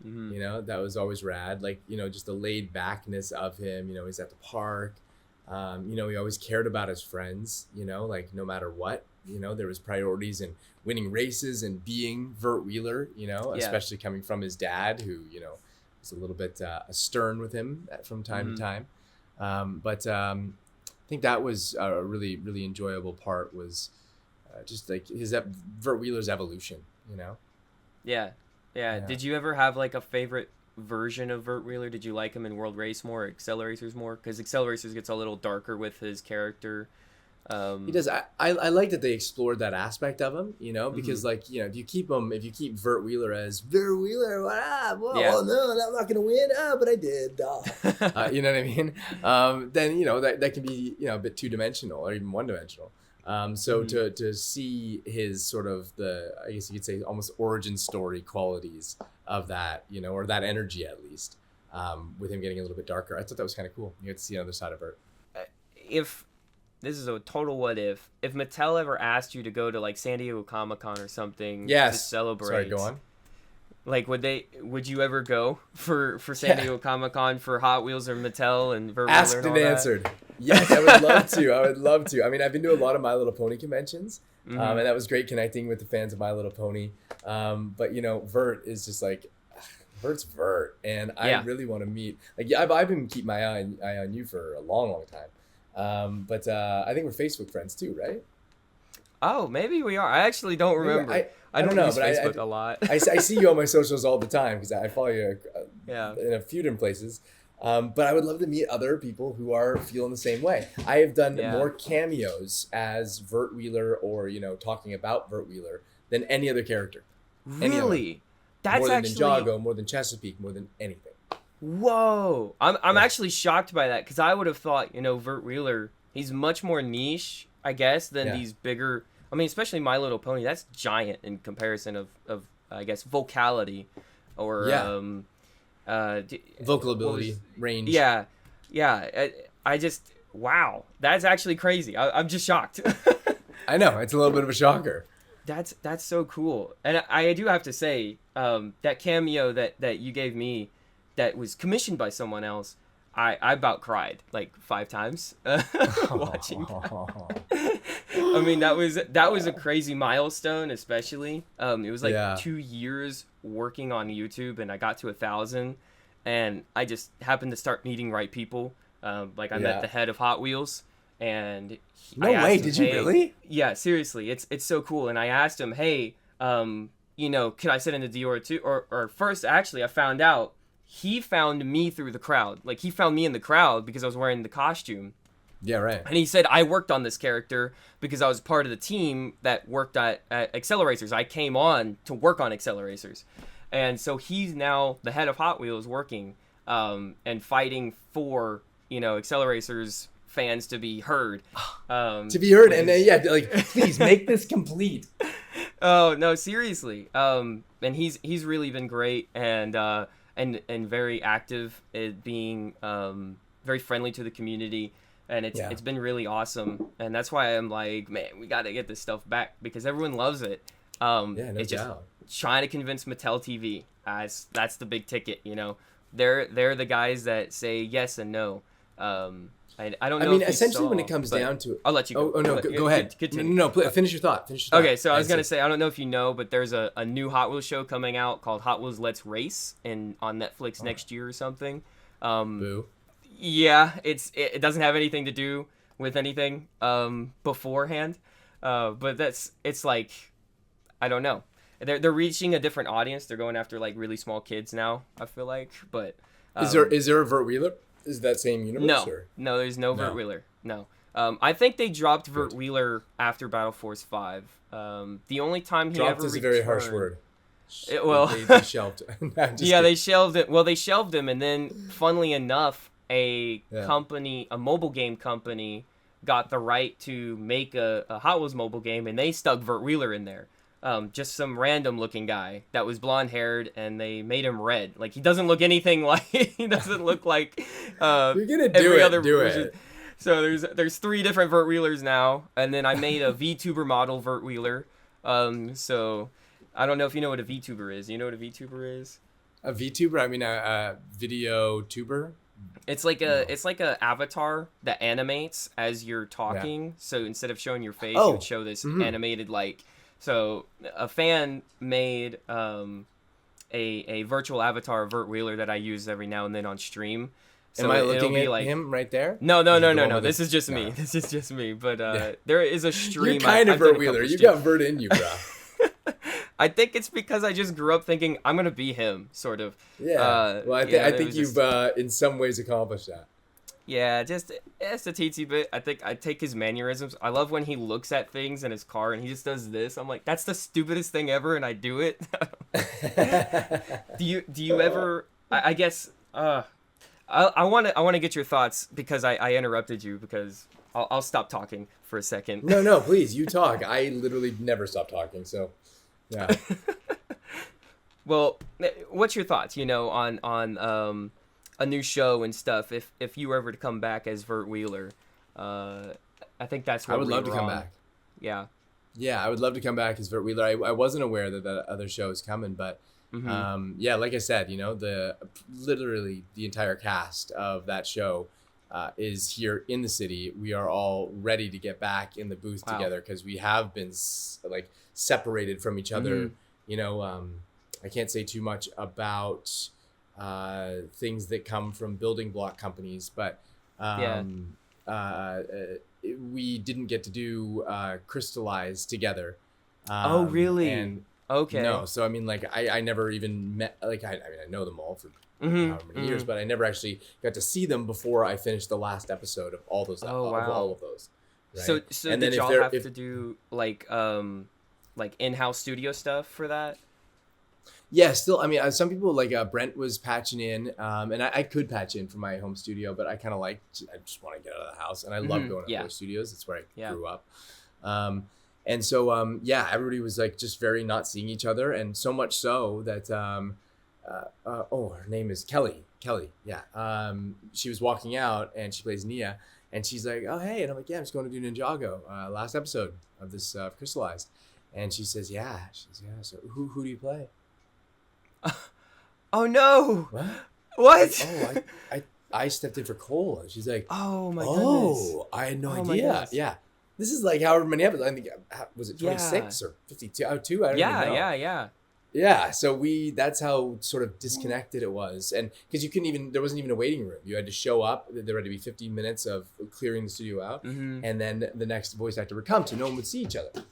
You know, that was always rad. Like, just the laid backness of him. He's at the park. He always cared about his friends, like no matter what, there was priorities in winning races and being Vert Wheeler, especially coming from his dad, who, was a little bit stern with him from time to time. But I think that was a really, really enjoyable part, was just like Vert Wheeler's evolution, you know? Yeah. Did you ever have like a favorite version of Vert Wheeler? Did you like him in World Race more, or Acceleracers more? Because Acceleracers gets a little darker with his character. He does. I like that they explored that aspect of him, you know, because like, you know, if you keep Vert Wheeler as Vert Wheeler, what up? Whoa, no, I'm not gonna win. But I did. You know what I mean? Then, you know, that can be, you know, a bit two-dimensional or even one-dimensional. So to see his sort of I guess you could say almost origin story qualities of that, you know, or that energy at least, with him getting a little bit darker, I thought that was kind of cool. You get to see another side of Vert. If this is a total what if Mattel ever asked you to go to like San Diego Comic-Con or something to celebrate. Sorry, go on. Like, would you ever go for San Diego Comic-Con for Hot Wheels or Mattel and Vert Wheeler? Asked and answered. Yes, I would love to. I mean, I've been to a lot of My Little Pony conventions, and that was great connecting with the fans of My Little Pony. But you know, Vert is just like, Vert's Vert, and I really want to meet. Like, I've been keeping my eye on you for a long time. But I think we're Facebook friends too, right? Oh, maybe we are. I actually don't remember. I don't know, use but Facebook a lot. I see you on my socials all the time because I follow you in a few different places. But I would love to meet other people who are feeling the same way. I have done more cameos as Vert Wheeler or, you know, talking about Vert Wheeler than any other character. Really? That's more than actually Ninjago, more than Chesapeake, more than anything. Whoa. I'm actually shocked by that because I would have thought, you know, Vert Wheeler, he's much more niche, I guess, than these bigger. I mean, especially My Little Pony, that's giant in comparison of I guess, vocality or vocal ability, range. Yeah. I just, wow. That's actually crazy. I'm just shocked. I know. It's a little bit of a shocker. That's so cool. And I do have to say, that cameo that you gave me that was commissioned by someone else, I about cried like 5 times watching that. I mean, that was a crazy milestone, especially. It was like 2 years working on YouTube, and I got to 1,000, and I just happened to start meeting right people. Like I met the head of Hot Wheels, and no way, did you really? Yeah, seriously, it's so cool. And I asked him, hey, you know, could I sit in the Dior too? Or first, actually, I found out he found me through the crowd. Like, he found me in the crowd because I was wearing the costume. Yeah, right. And he said, I worked on this character because I was part of the team that worked at Acceleracers. I came on to work on Acceleracers. And so he's now the head of Hot Wheels working and fighting for, you know, Acceleracers fans to be heard. To be heard. And like, please make this complete. Oh, no, seriously. And he's really been great and very active at being very friendly to the community. And it's been really awesome, and that's why I'm like, man, we got to get this stuff back because everyone loves it. It's just trying to convince Mattel TV. That's the big ticket, you know. They're the guys that say yes and no. I don't know. I mean, essentially, when it comes down to it, I'll let you go. Oh no, go ahead. No, finish your thought. Okay, so I was gonna say, I don't know if you know, but there's a new Hot Wheels show coming out called Hot Wheels Let's Race, on Netflix next year or something. Boo. Yeah, it doesn't have anything to do with anything beforehand, but it's like, I don't know. They're reaching a different audience. They're going after like really small kids now, I feel like. But is there a Vert Wheeler? Is that same universe? No, there's no Vert Wheeler. No. I think they dropped Vert Wheeler after Battle Force 5. The only time he dropped ever is a very harsh word. They shelved. They shelved it. Well, they shelved him, and then, funnily enough, a mobile game company, got the right to make a Hot Wheels mobile game, and they stuck Vert Wheeler in there. Just some random looking guy that was blonde haired, and they made him red. Like, he doesn't look anything like he doesn't look like you're gonna every other do version. it. So there's 3 different Vert Wheelers now, and then I made a VTuber model Vert Wheeler. So I don't know if you know what a VTuber is. You know what a VTuber is? A VTuber? I mean, a video tuber. It's like a avatar that animates as you're talking. So instead of showing your face, you would show this animated like. So a fan made a virtual avatar of Vert Wheeler that I use every now and then on stream. So Am I it'll looking be at like him right there? no. Is it the one No. with This is just no. me. This is just me. But there is a stream. You're kind of I've done Vert a Wheeler. couple You streams. got Vert in you, bro. I think it's because I just grew up thinking I'm gonna be him, sort of. Yeah. Well, I think was you've in some ways accomplished that. Yeah, just it's a teensy bit. I think I take his mannerisms. I love when he looks at things in his car and he just does this. I'm like, that's the stupidest thing ever, and I do it. Do you ever? I guess. I want to get your thoughts because I interrupted you because I'll stop talking for a second. No, please, you talk. I literally never stop talking. So, yeah. Well, what's your thoughts? On a new show and stuff. If you were ever to come back as Vert Wheeler, I think that's what I would we love to were come on. back. Yeah. Yeah, I would love to come back as Vert Wheeler. I wasn't aware that the other show is coming, but yeah, like I said, literally the entire cast of that show is here in the city. We are all ready to get back in the booth together because we have been separated from each other. I can't say too much about things that come from building block companies, but we didn't get to do Crystallize together. Oh, really? And Okay. no, so I mean, I never even met. I know them all for however many years, but I never actually got to see them before I finished the last episode of all those. Oh, wow. Of all of those. Right? So and did then y'all have to do like in-house studio stuff for that? Yeah, still, I mean, some people Brent was patching in, and I could patch in from my home studio, but I kind of I just want to get out of the house, and I love going to other studios. That's where I grew up. And so, everybody was just very not seeing each other, and so much so that, her name is Kelly. Yeah. She was walking out, and she plays Nia, and she's like, "Oh, hey," and I'm like, "Yeah, I'm just going to do Ninjago, last episode of this Crystallized," and she says, "Yeah." So who do you play? Oh no! What? What? I stepped in for Cole, and she's like, "Oh my goodness!" Oh, I had no idea. Yeah, this is however many episodes. I think was it 26 or 52? Oh, 2. I don't even know. Yeah. So that's how sort of disconnected it was, and because there wasn't even a waiting room. You had to show up. There had to be 15 minutes of clearing the studio out, and then the next voice actor would come, so no one would see each other.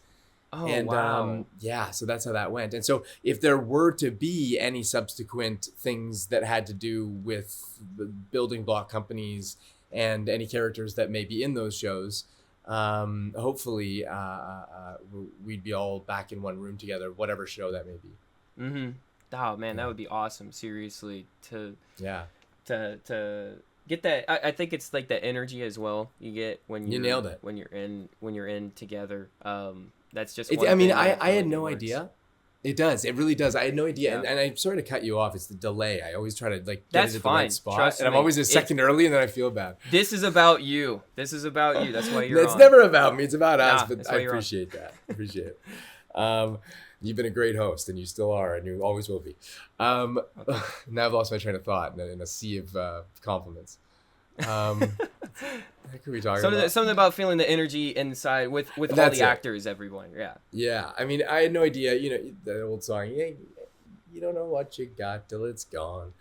Oh, and wow. so that's how that went. And so if there were to be any subsequent things that had to do with the building block companies and any characters that may be in those shows, hopefully we'd be all back in one room together, whatever show that may be. Oh man, that would be awesome. Seriously, to get that. I think it's like the energy as well you get when you nailed it when you're in together. That's just. I had no idea. It does. It really does. I had no idea. And I'm sorry to cut you off. It's the delay. I always try to get it at the right spot. Trust and I'm me. always a second early, and then I feel bad. This is about you. That's why you're It's on. never about me. It's about us. But I you're appreciate that. Appreciate it. You've been a great host, and you still are, and you always will be. Now I've lost my train of thought in a sea of compliments. What could we talk about? Something about feeling the energy inside with all the actors, everyone. Yeah. Yeah. I mean, I had no idea. The old song. You don't know what you got till it's gone.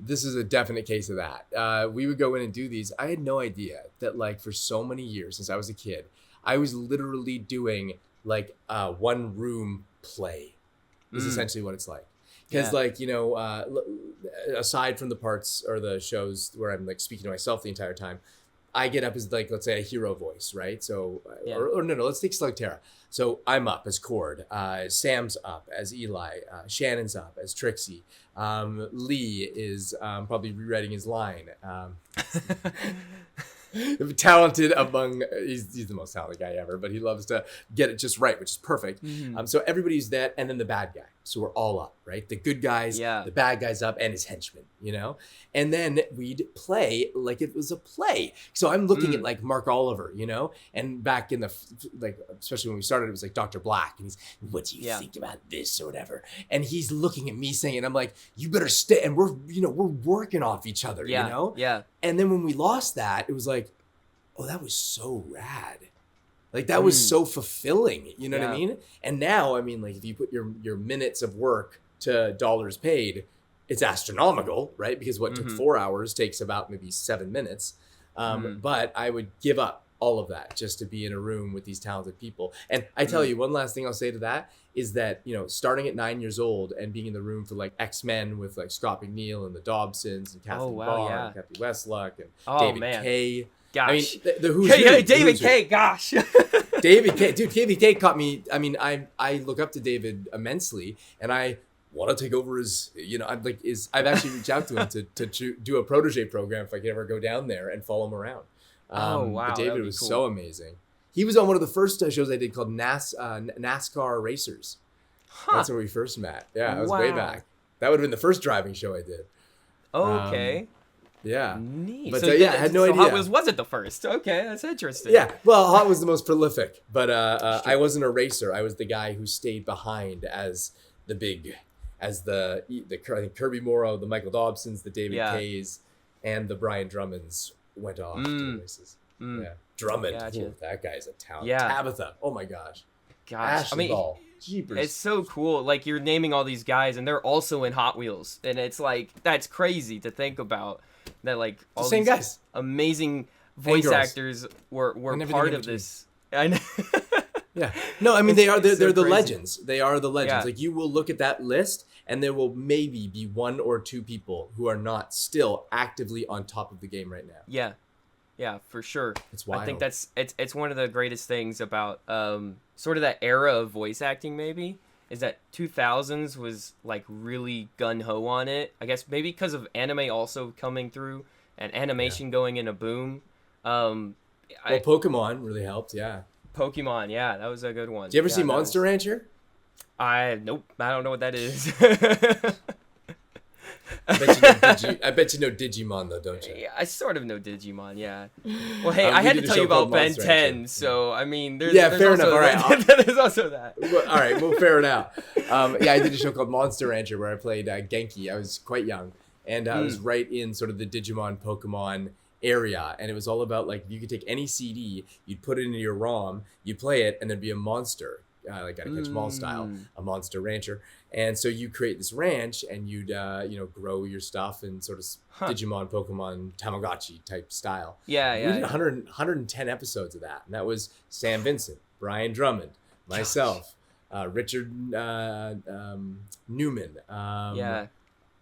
This is a definite case of that. We would go in and do these. I had no idea that for so many years since I was a kid, I was literally doing one room play. Is essentially what it's like. Because aside from the parts or the shows where I'm speaking to myself the entire time, I get up as let's say a hero voice, right? So or no, let's take SlugTerra. So I'm up as Cord, Sam's up as Eli, Shannon's up as Trixie, Lee is probably rewriting his line. Talented among he's the most talented guy ever, but he loves to get it just right, which is perfect. So everybody's that, and then the bad guy. So we're all up, right? The good guys, the bad guys up, and his henchmen, and then we'd play like it was a play. So I'm looking at Mark Oliver, and back in the especially when we started, it was Dr. Black, and he's, what do you think about this or whatever, and he's looking at me saying, and I'm like, you better stay, and we're working off each other, and then when we lost that, it was oh, that was so rad. That was so fulfilling, you know what I mean? And now, I mean, if you put your minutes of work to dollars paid, it's astronomical, right? Because what took 4 hours takes about maybe 7 minutes. But I would give up all of that just to be in a room with these talented people. And I tell you, one last thing I'll say to that is that, starting at 9 years old and being in the room for like X-Men with like Scott McNeil and the Dobsons and Kathleen Barr and Kathy Westluck and David Kaye. Gosh. I mean, the who's David Kaye, gosh. David Kaye, dude, David Kaye caught me. I mean, I look up to David immensely, and I want to take over his, I've actually reached out to him to do a protege program if I could ever go down there and follow him around. But David was so amazing. He was on one of the first shows I did called NASCAR Racers. That's where we first met. Yeah, it was way back. That would have been the first driving show I did. Okay. Yeah. Neat. But So, I had no idea. Hot Wheels wasn't the first. Okay, that's interesting. Yeah. Well, Hot was the most prolific, but I wasn't a racer. I was the guy who stayed behind as the I think Kirby Morrow, the Michael Dobsons, the David Kays, and the Brian Drummonds went off to the races. Yeah. Drummond. Gotcha. Ooh, that guy's a talent. Yeah. Tabitha. Oh my gosh. Gosh. Ball. Jeepers. It's so cool. Like, you're naming all these guys, and they're also in Hot Wheels. And it's like, that's crazy to think about. That, like, all same these guys. Amazing voice actors were part of this. I know. Yeah. No, I mean, they're the crazy. legends. They are the legends. Yeah. Like, you will look at that list, and there will maybe be 1 or 2 people who are not still actively on top of the game right now. Yeah. Yeah, for sure. It's wild. I think it's one of the greatest things about sort of that era of voice acting, maybe, is that 2000s was like really gung-ho on it. I guess maybe because of anime also coming through and animation going in a boom. Pokemon really helped, yeah. Pokemon, yeah, that was a good one. Did you ever see Monster Rancher? Nope, I don't know what that is. I bet you know Digimon though, don't you? Yeah, I sort of know Digimon, yeah. Well, hey, I had to tell you about Ben 10, so I mean, there's fair also enough. All right, there's also that. Well, all right, we'll fair it out. I did a show called Monster Rancher where I played Genki. I was quite young, and I was right in sort of the Digimon Pokemon area, and it was all about like you could take any CD, you'd put it into your ROM, you'd play it, and there'd be a monster. Like Gotta Catch 'Em All style, a monster rancher. And so you create this ranch and you'd, grow your stuff in sort of Digimon, Pokemon, Tamagotchi type style. Yeah. We did 110 episodes of that. And that was Sam Vincent, Brian Drummond, myself, Richard Newman. Yeah.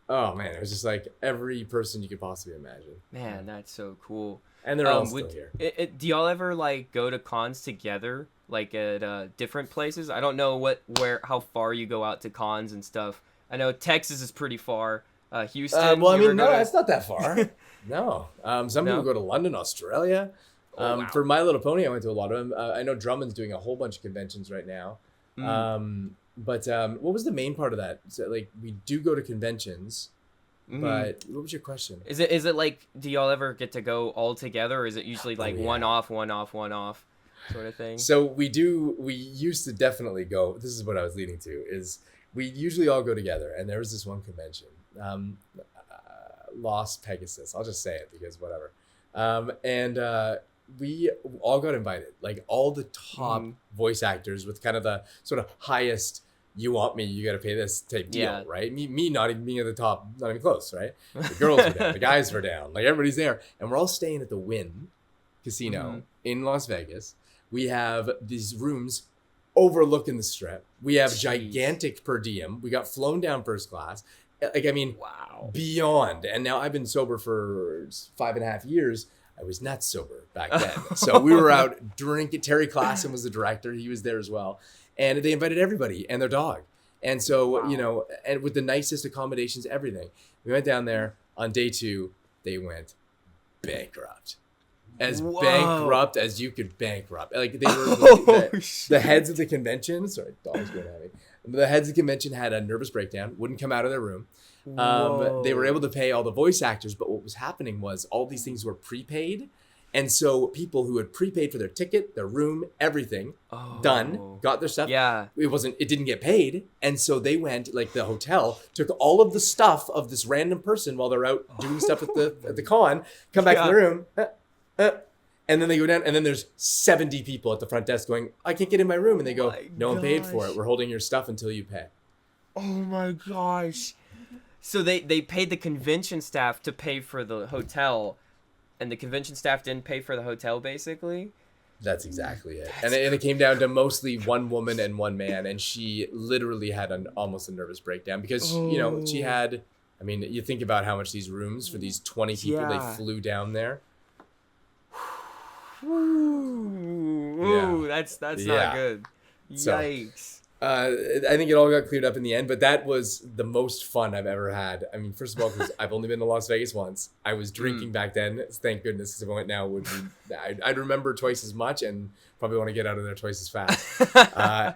Oh, man, it was just like every person you could possibly imagine. Man, that's so cool. And they're all still here. Do y'all ever like go to cons together, like at different places? I don't know how far you go out to cons and stuff. I know Texas is pretty far. Houston. Well, I mean, no, it's not that far. No. Some people go to London, Australia. Wow. For My Little Pony, I went to a lot of them. I know Drummond's doing a whole bunch of conventions right now. But what was the main part of that? So, like, we do go to conventions. But what was your question? Is it like, do y'all ever get to go all together, or is it usually like one off sort of thing? So we used to definitely go. This is what I was leading to, is we usually all go together. And there was this one convention, Lost Pegasus. I'll just say it because whatever. We all got invited, like all the top voice actors with kind of the sort of highest, you want me, you got to pay this type deal, right? Me not even being at the top, not even close, right? The girls were down, the guys were down, like everybody's there. And we're all staying at the Wynn Casino in Las Vegas. We have these rooms overlooking the Strip. We have gigantic per diem. We got flown down first class. Like, I mean, wow, beyond. And now I've been sober for 5.5 years. I was not sober back then. So we were out drinking. Terry Klassen was the director. He was there as well. And they invited everybody and their dog. And so, and with the nicest accommodations, everything. We went down there. On day 2, they went bankrupt. As bankrupt as you could bankrupt. Like, they were the heads of the convention. Sorry, dog's going at me. The heads of the convention had a nervous breakdown, wouldn't come out of their room. They were able to pay all the voice actors, but what was happening was all these things were prepaid. And so people who had prepaid for their ticket, their room, everything, done, got their stuff. Yeah. It didn't get paid. And so they went, like the hotel, took all of the stuff of this random person while they're out doing stuff at the con, come back to the room, and then they go down, and then there's 70 people at the front desk going, I can't get in my room. And they go, no one paid for it. We're holding your stuff until you pay. Oh my gosh. So they paid the convention staff to pay for the hotel, and the convention staff didn't pay for the hotel, basically. That's exactly it. And it came down to mostly one woman and one man, and she literally had almost a nervous breakdown because, she had, I mean, you think about how much these rooms for these 20 people, they flew down there. Ooh, that's not good. Yikes. So, I think it all got cleared up in the end, but that was the most fun I've ever had. I mean, first of all, because I've only been to Las Vegas once. I was drinking back then. Thank goodness, because if I went now, I'd remember twice as much and probably want to get out of there twice as fast.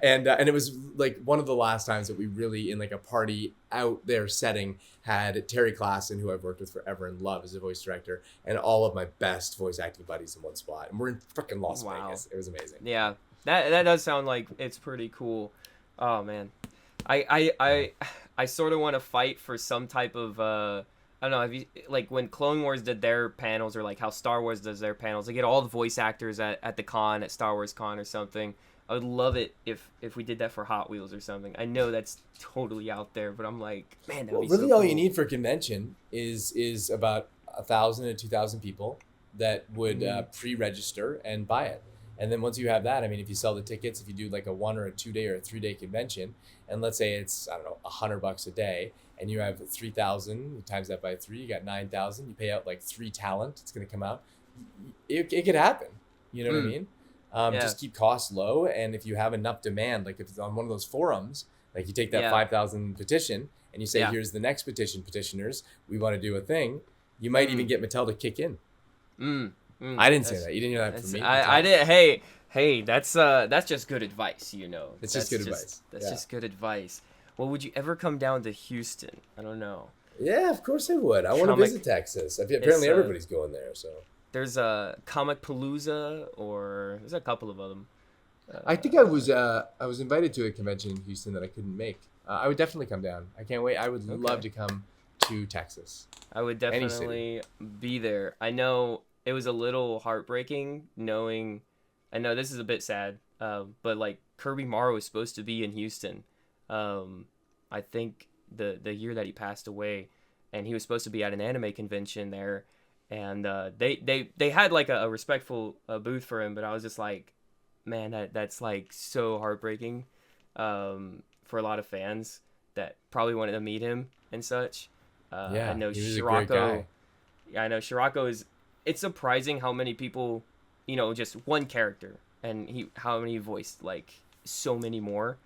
And it was like one of the last times that we really, in like a party out there setting, had Terry Klassen, who I've worked with forever and love as a voice director, and all of my best voice acting buddies in one spot. And we're in freaking Las Vegas. It was amazing. Yeah, that does sound like it's pretty cool. Oh man, I sort of want to fight for some type of I don't know, have you, like when Clone Wars did their panels, or like how Star Wars does their panels, they get all the voice actors at the con, at Star Wars Con or something. I would love it if we did that for Hot Wheels or something. I know that's totally out there, but I'm like, man, that'd be really so all cool. you need for a convention is about 1,000 to 2,000 people that would pre-register and buy it. And then once you have that, I mean, if you sell the tickets, if you do like a 1 or a 2 day or a 3 day convention, and let's say it's, I don't know, $100 a day, and you have 3,000, you times that by 3, you got 9,000, you pay out like 3 talent, it's going to come out. It could happen. You know what I mean? Just keep costs low. And if you have enough demand, like if it's on one of those forums, like you take that 5,000 petition and you say, here's the next petitioners, we want to do a thing. You might even get Mattel to kick in. I didn't say that. You didn't hear that from me. I did. Hey, that's just good advice, you know. It's just good advice. That's just good advice. Well, would you ever come down to Houston? I don't know. Yeah, of course I would. I want to visit Texas. Apparently everybody's going there, so. There's a Comic Palooza, or there's a couple of them. I think I was invited to a convention in Houston that I couldn't make. I would definitely come down. I can't wait. I would love to come to Texas. I would definitely be there. I know it was a little heartbreaking knowing, I know this is a bit sad, but like Kirby Morrow was supposed to be in Houston. I think the year that he passed away, and he was supposed to be at an anime convention there, and they had like a respectful booth for him, but I was just like, man, that's like so heartbreaking for a lot of fans that probably wanted to meet him and such. I know he was a great guy. Yeah, I know Shirako is. It's surprising how many people, just one character, and how many voiced like so many more.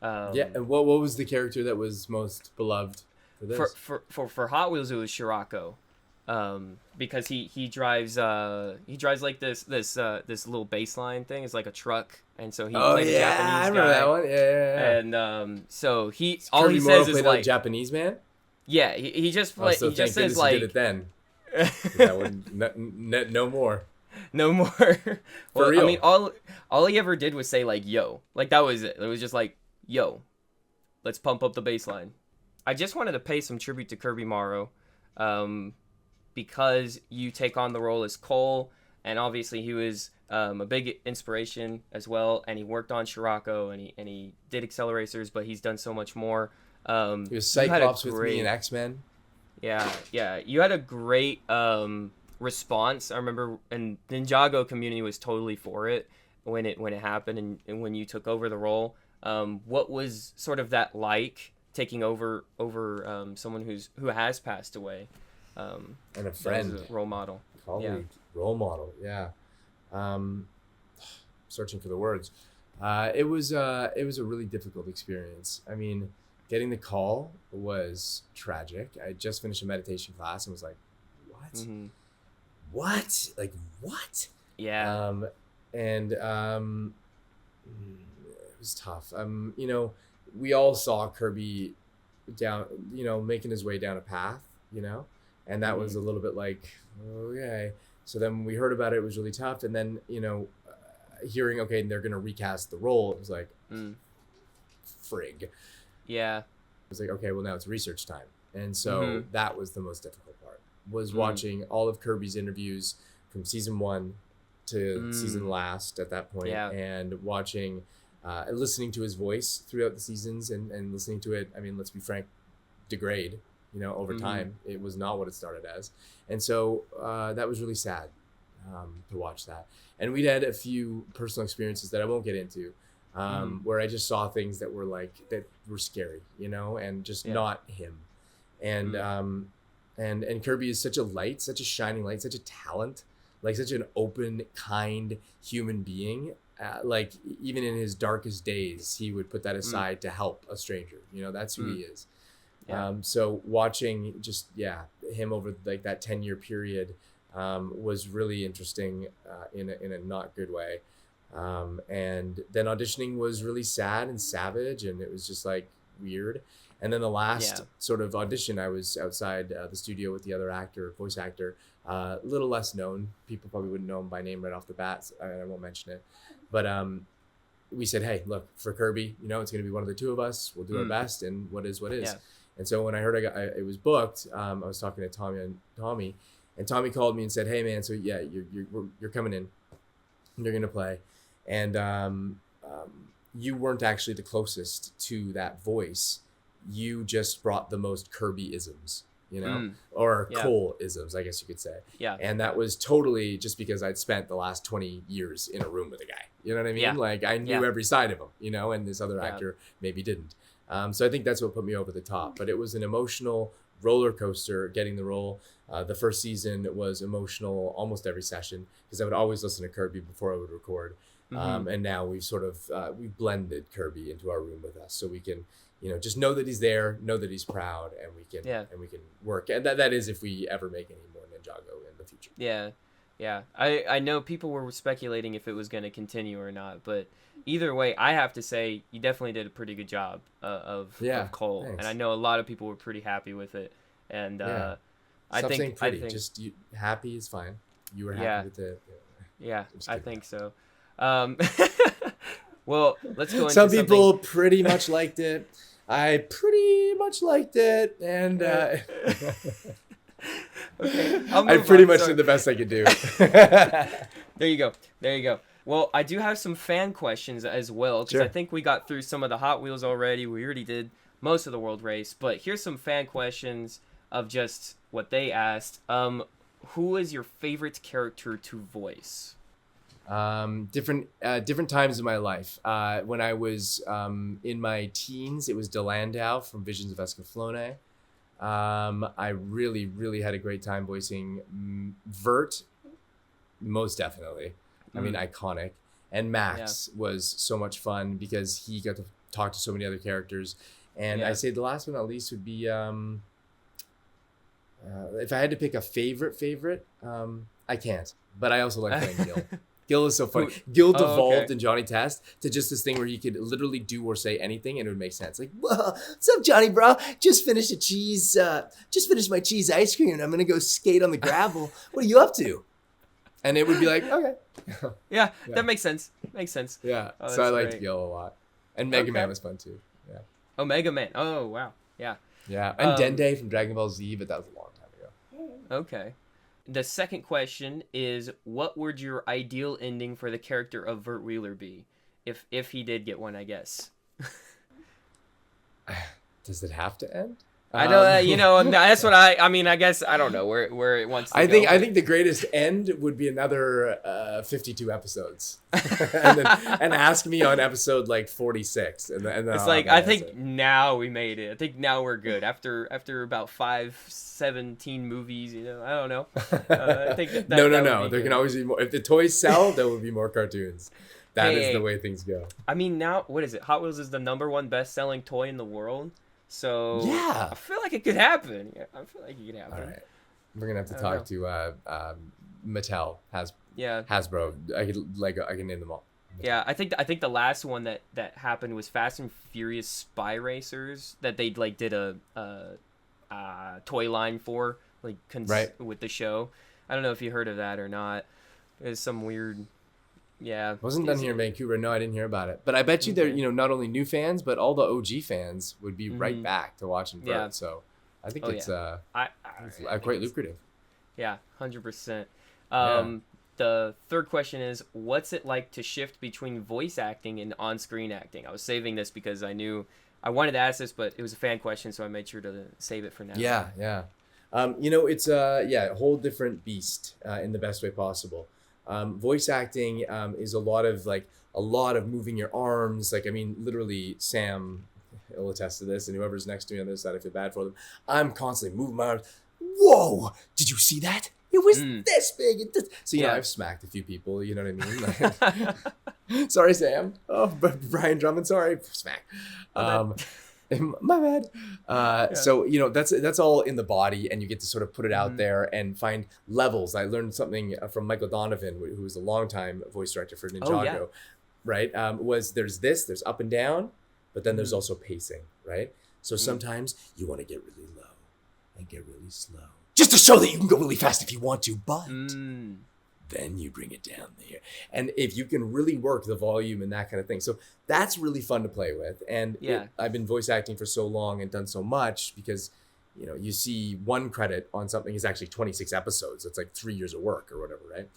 And what was the character that was most beloved for this? For Hot Wheels, it was Shirako, because he drives like this little baseline thing. It's like a truck, and so he played a Japanese guy. I remember that one. Yeah. And so all he says is like Japanese man. Yeah, he just like he just says like. He did it then. That one, no more. No more. Well, real. I mean, all he ever did was say like "yo," like that was it. It was just like "yo," let's pump up the bass line. I just wanted to pay some tribute to Kirby Morrow, because you take on the role as Cole, and obviously he was a big inspiration as well, and he worked on Shirako, and he did Acceleracers, but he's done so much more. He was Cyclops with me in X-Men. Yeah. You had a great response. I remember, and Ninjago community was totally for it when it happened, and when you took over the role. What was sort of that like, taking over someone who has passed away, and a friend, a role model, colleague, role model. Yeah. Searching for the words. It was a really difficult experience. I mean, getting the call was tragic. I just finished a meditation class and was like, what? Mm-hmm. What? Like, what? Yeah. It was tough. We all saw Kirby down, making his way down a path, and that was a little bit like, okay. So then when we heard about it, it was really tough. And then, hearing, okay, they're going to recast the role, it was like, frig. Yeah. It was like, okay, well, now it's research time. And so that was the most difficult part, was watching all of Kirby's interviews from season 1 to season last at that point, and watching, listening to his voice throughout the seasons, and listening to it, I mean, let's be frank, degrade, over time. It was not what it started as. And so that was really sad to watch that. And we'd had a few personal experiences that I won't get into, where I just saw things that were scary, and just not him. And and Kirby is such a light, such a shining light, such a talent, such an open, kind human being. Even in his darkest days, he would put that aside to help a stranger. That's who he is. Yeah. So watching just him over that 10-year period was really interesting in a not good way. And then auditioning was really sad and savage, and it was just weird. And then the last sort of audition, I was outside the studio with the other voice actor, a little less known. People probably wouldn't know him by name right off the bat. So I won't mention it. But we said, hey, look, for Kirby, it's going to be one of the two of us. We'll do our best, and what is. Yeah. And so when I heard it was booked, I was talking to Tommy, and Tommy called me and said, hey, man, so you're coming in. You're going to play. And you weren't actually the closest to that voice. You just brought the most Kirby-isms, or Cole-isms, I guess you could say. Yeah. And that was totally just because I'd spent the last 20 years in a room with a guy. You know what I mean? Yeah. I knew every side of him, and this other actor maybe didn't. So I think that's what put me over the top. But it was an emotional roller coaster getting the role. The first season was emotional almost every session because I would always listen to Kirby before I would record. And now we've sort of we've blended Kirby into our room with us, so we can just know that he's there, know that he's proud, and we can work. And that is if we ever make any more Ninjago in the future. Yeah. I know people were speculating if it was going to continue or not, but either way, I have to say you definitely did a pretty good job of Cole, thanks. And I know a lot of people were pretty happy with it. And I think just happy is fine. You were happy with it. Yeah, I think so. Well, let's go into some people pretty much liked it. I pretty much liked it, and okay, I pretty much did the best I could do. There you go. Well, I do have some fan questions as well, because I think we got through some of the Hot Wheels already. We already did most of the World Race, but here's some fan questions of just what they asked. Who is your favorite character to voice? Different times in my life. When I was in my teens, it was Delandau from Visions of Escaflowne. I really, really had a great time voicing Vert, most definitely. I mean, iconic. And Max was so much fun because he got to talk to so many other characters. And I say the last but not least would be, if I had to pick a favorite, I can't. But I also like playing Gil. Gil is so funny. Gil devolved in Johnny Test to just this thing where he could literally do or say anything and it would make sense. What's up, Johnny, bro? Just finished my cheese ice cream and I'm going to go skate on the gravel. What are you up to? And it would be okay. Yeah, that makes sense. Yeah, Oh, so I liked Gil a lot. And Mega Man was fun too. Yeah. Oh, Mega Man. Oh, wow. Yeah. Yeah, and Dende from Dragon Ball Z, but that was a long time ago. Okay. The second question is, what would your ideal ending for the character of Vert Wheeler be? If he did get one, I guess. Does it have to end? I don't, that's what I guess, I don't know where it wants to go. I think the greatest end would be another 52 episodes. and ask me on episode 46. And then it's I think now we made it. I think now we're good. After about 17 movies, I don't know. I think that No. There can always be more. If the toys sell, there will be more cartoons. That is the way things go. I mean, now, what is it? Hot Wheels is the #1 best-selling toy in the world. So yeah, I feel like it could happen. All right, we're gonna have to talk to Mattel, Hasbro. I can name them all. Yeah, I think the last one that happened was Fast and Furious Spy Racers that they did a toy line for with the show. I don't know if you heard of that or not. It's some weird. Yeah, wasn't done here in Vancouver. No, I didn't hear about it. But I bet you there, not only new fans, but all the OG fans would be right back to watching Vert. Yeah. So I think it's quite lucrative. Yeah, 100%. The third question is, what's it like to shift between voice acting and on-screen acting? I was saving this because I knew I wanted to ask this, but it was a fan question, so I made sure to save it for now. Yeah. It's a whole different beast in the best way possible. Voice acting is a lot of moving your arms. Like, I mean, literally, Sam will attest to this, and whoever's next to me on this side, I feel bad for them. I'm constantly moving my arms. Whoa! Did you see that? It was this big. So, I've smacked a few people, you know what I mean? Like, sorry, Sam. Oh, but Brian Drummond, sorry. Smack. My bad. So, that's all in the body, and you get to sort of put it out there and find levels. I learned something from Michael Donovan, who was a longtime voice director for Ninjago, right? There's up and down, but then there's also pacing, right? So sometimes you want to get really low and get really slow, just to show that you can go really fast if you want to, but then you bring it down there. And if you can really work the volume and that kind of thing. So that's really fun to play with. And I've been voice acting for so long and done so much because, you see one credit on something is actually 26 episodes. It's like 3 years of work or whatever, right?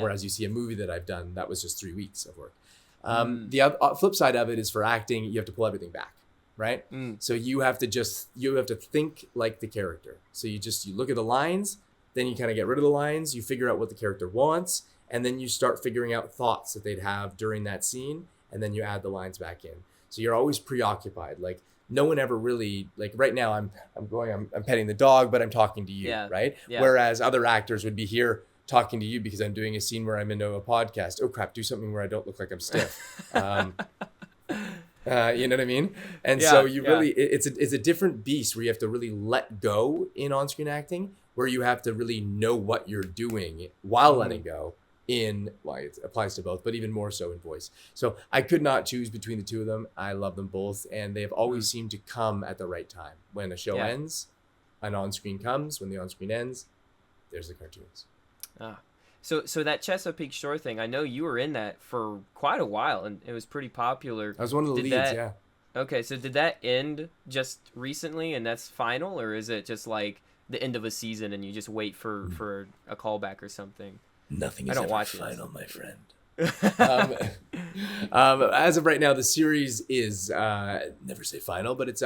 Whereas you see a movie that I've done, that was just 3 weeks of work. The flip side of it is for acting, you have to pull everything back, right? So you have to think like the character. So you look at the lines, then you kind of get rid of the lines, you figure out what the character wants, and then you start figuring out thoughts that they'd have during that scene, and then you add the lines back in. So you're always preoccupied. Like, no one ever really, like right now I'm petting the dog, but I'm talking to you, right? Yeah. Whereas other actors would be here talking to you because I'm doing a scene where I'm into a podcast. Oh crap, do something where I don't look like I'm stiff. You know what I mean? And so you really, it's a different beast where you have to really let go in on-screen acting, where you have to really know what you're doing while letting go it applies to both, but even more so in voice. So I could not choose between the two of them. I love them both, and they have always seemed to come at the right time. When a show ends, an on-screen comes. When the on-screen ends, there's the cartoons. So that Chesapeake Shore thing, I know you were in that for quite a while, and it was pretty popular. I was one of the leads, yeah. Okay, so did that end just recently, and that's final, or is it just like the end of a season and you just wait for a callback or something? Nothing is ever final, my friend. As of right now, the series is never say final, but it's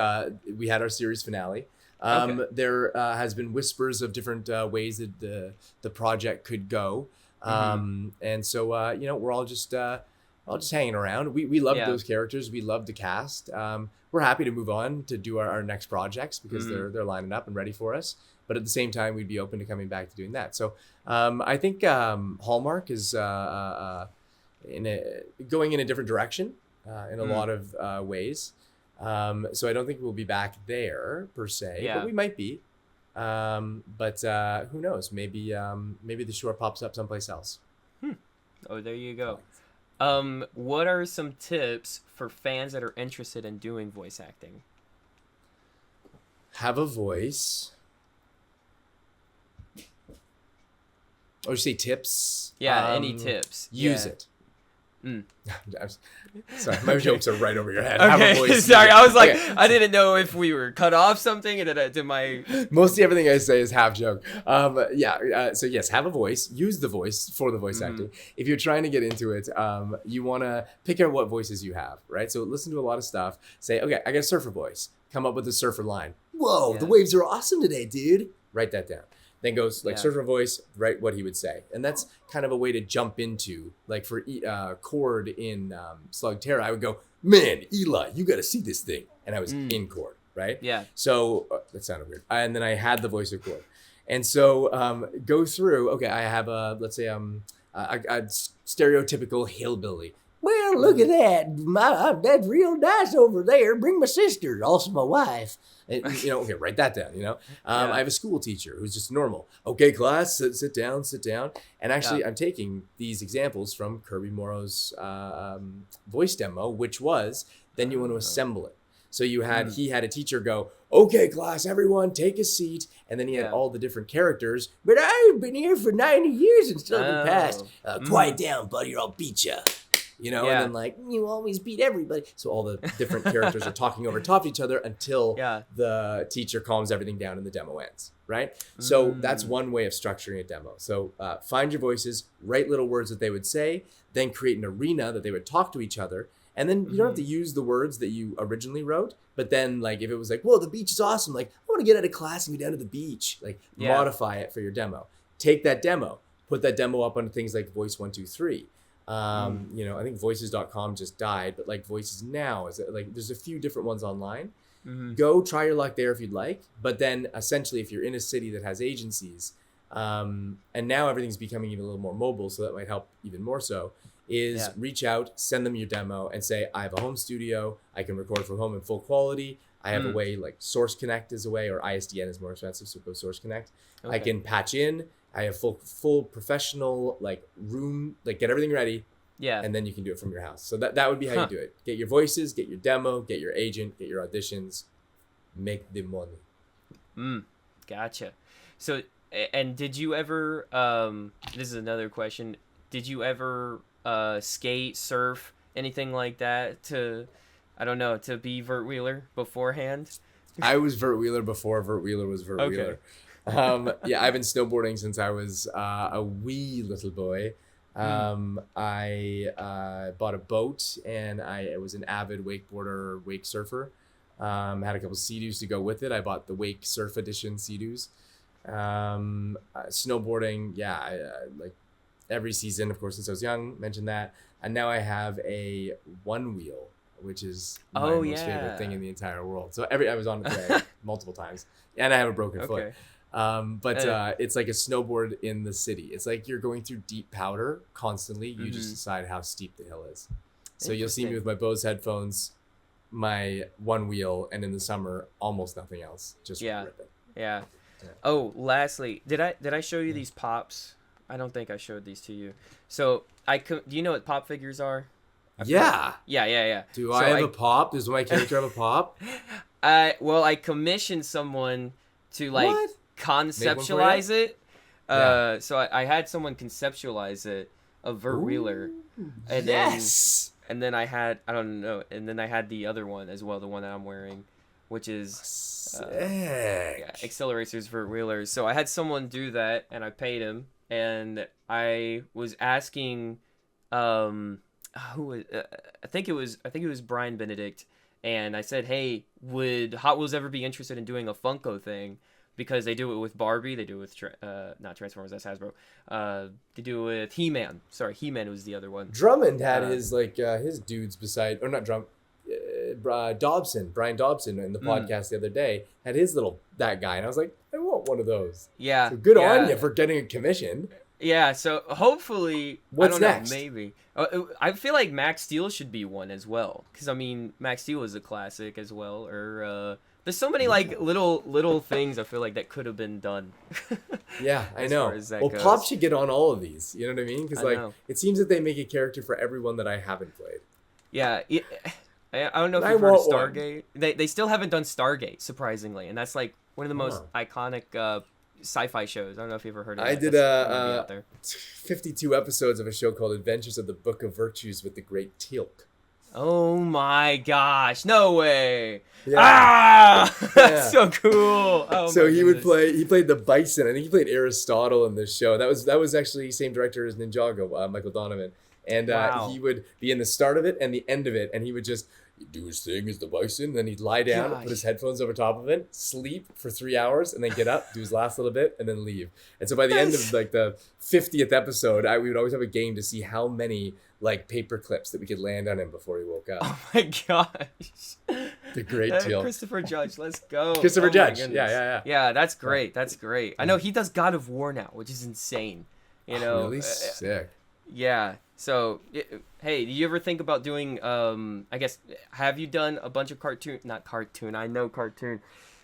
we had our series finale. There has been whispers of different ways that the project could go, and so we're all just hanging around. We love those characters. We love the cast. We're happy to move on to do our next projects because they're lining up and ready for us. But at the same time, we'd be open to coming back to doing that. So I think Hallmark is going in a different direction in a lot of ways. So I don't think we'll be back there per se, but we might be. But who knows? Maybe the shore pops up someplace else. Oh, there you go. What are some tips for fans that are interested in doing voice acting? Have a voice. Or you say tips? Yeah, any tips. Use it. Sorry, my jokes are right over your head. Okay, have a voice. Sorry, I was like, I didn't know if we were cut off something, and did my... Mostly everything I say is half joke. So yes, have a voice. Use the voice for the voice acting. If you're trying to get into it, you want to pick out what voices you have, right? So listen to a lot of stuff. Say, okay, I got a surfer voice. Come up with a surfer line. Whoa, the waves are awesome today, dude. Write that down. Then goes surfer voice, write what he would say. And that's kind of a way to jump into, like for Cord in SlugTerra, I would go, man, Eli, you got to see this thing. And I was in Cord, right? Yeah. So that sounded weird. And then I had the voice of Cord. And so go through, okay, I have let's say a stereotypical hillbilly. Well, look at that. That's real nice over there. Bring my sister, also my wife. And, okay, write that down, I have a school teacher who's just normal. Okay, class, sit down. And actually, I'm taking these examples from Kirby Morrow's voice demo, which was, then you want to assemble it. So he had a teacher go, okay, class, everyone take a seat. And then he had all the different characters. But I've been here for 90 years and still haven't passed. Quiet down, buddy, or I'll beat you. And then you always beat everybody. So all the different characters are talking over top of each other until the teacher calms everything down and the demo ends, right? So that's one way of structuring a demo. So find your voices, write little words that they would say, then create an arena that they would talk to each other, And then you don't have to use the words that you originally wrote, but then like if it was like, whoa, the beach is awesome. Like I want to get out of class and go down to the beach. Like modify it for your demo. Take that demo, put that demo up on things like Voice 123. You know, I think voices.com just died, but like Voices Now is like there's a few different ones online. Go try your luck there if you'd like. But then essentially if you're in a city that has agencies, and now everything's becoming even a little more mobile, so that might help even more so, is reach out, send them your demo and say, I have a home studio, I can record from home in full quality. I have a way, like Source Connect is a way, or ISDN is more expensive, so go Source Connect. I can patch in. I have full professional like room, like get everything ready. Yeah. And then you can do it from your house. So that would be how you do it. Get your voices, get your demo, get your agent, get your auditions, make the money. Gotcha. So, and did you ever, this is another question. Did you ever skate, surf, anything like that to be Vert Wheeler beforehand? I was Vert Wheeler before Vert Wheeler was Vert Wheeler. Yeah, I've been snowboarding since I was a wee little boy. I bought a boat and I was an avid wakeboarder, wake surfer. Had a couple Sea-Doos to go with it. I bought the Wake Surf Edition Sea-Doos. Snowboarding, yeah, like every season, of course, since I was young, mentioned that. And now I have a one wheel, which is my most favorite thing in the entire world. So I was on it today multiple times, and I have a broken foot. But it's like a snowboard in the city. It's like you're going through deep powder constantly. You just decide how steep the hill is. So you'll see me with my Bose headphones, my one wheel, and in the summer, almost nothing else. Just rip it. Yeah. Oh, lastly, did I show you these pops? I don't think I showed these to you. So do you know what pop figures are? Yeah. Yeah. Do I have a pop? Does my character have a pop? Well, I commissioned someone to conceptualize it. So I had someone conceptualize it of Vert Wheeler, and then I had the other one as well, the one that I'm wearing, which is Acceleracers Vert Wheeler. So I had someone do that, and I paid him, and I was asking, I think it was Brian Benedict, and I said, hey, would Hot Wheels ever be interested in doing a Funko thing? Because they do it with Barbie, they do it with not Transformers, that's Hasbro. They do it with He-Man. Sorry, He-Man was the other one. Drummond had his dudes beside, or not Brian Dobson in the podcast the other day had his that guy, and I was like, I want one of those. Yeah. So good on you for getting it commissioned. Yeah, so hopefully, what's next? Maybe. I feel like Max Steel should be one as well, because I mean, Max Steel is a classic as well, or there's so many like little things I feel like that could have been done. Yeah, I know. Well, goes. Pop should get on all of these. You know what I mean? Because it seems that they make a character for everyone that I haven't played. Yeah, I don't know if you've heard of Stargate. They still haven't done Stargate, surprisingly, and that's like one of the most iconic sci-fi shows. I don't know if you've ever heard of it. I did 52 episodes of a show called Adventures of the Book of Virtues with the Great Teal'c. Oh my gosh, no way. That's so cool. So he played the Bison. I think he played Aristotle in this show. That was actually same director as Ninjago, Michael Donovan. And he would be in the start of it and the end of it, and he would just do his thing as the Bison, then he'd lie down, put his headphones over top of it, sleep for 3 hours, and then get up, do his last little bit, and then leave. And so by the end of like the 50th episode, we would always have a game to see how many like paper clips that we could land on him before he woke up. Oh my gosh. The Great Teal'c. Christopher Judge, let's go. Christopher Judge. Yeah. Yeah, that's great. That's great. I know he does God of War now, which is insane. You know, really sick. Yeah. So, hey, do you ever think about doing, I guess, have you done a bunch of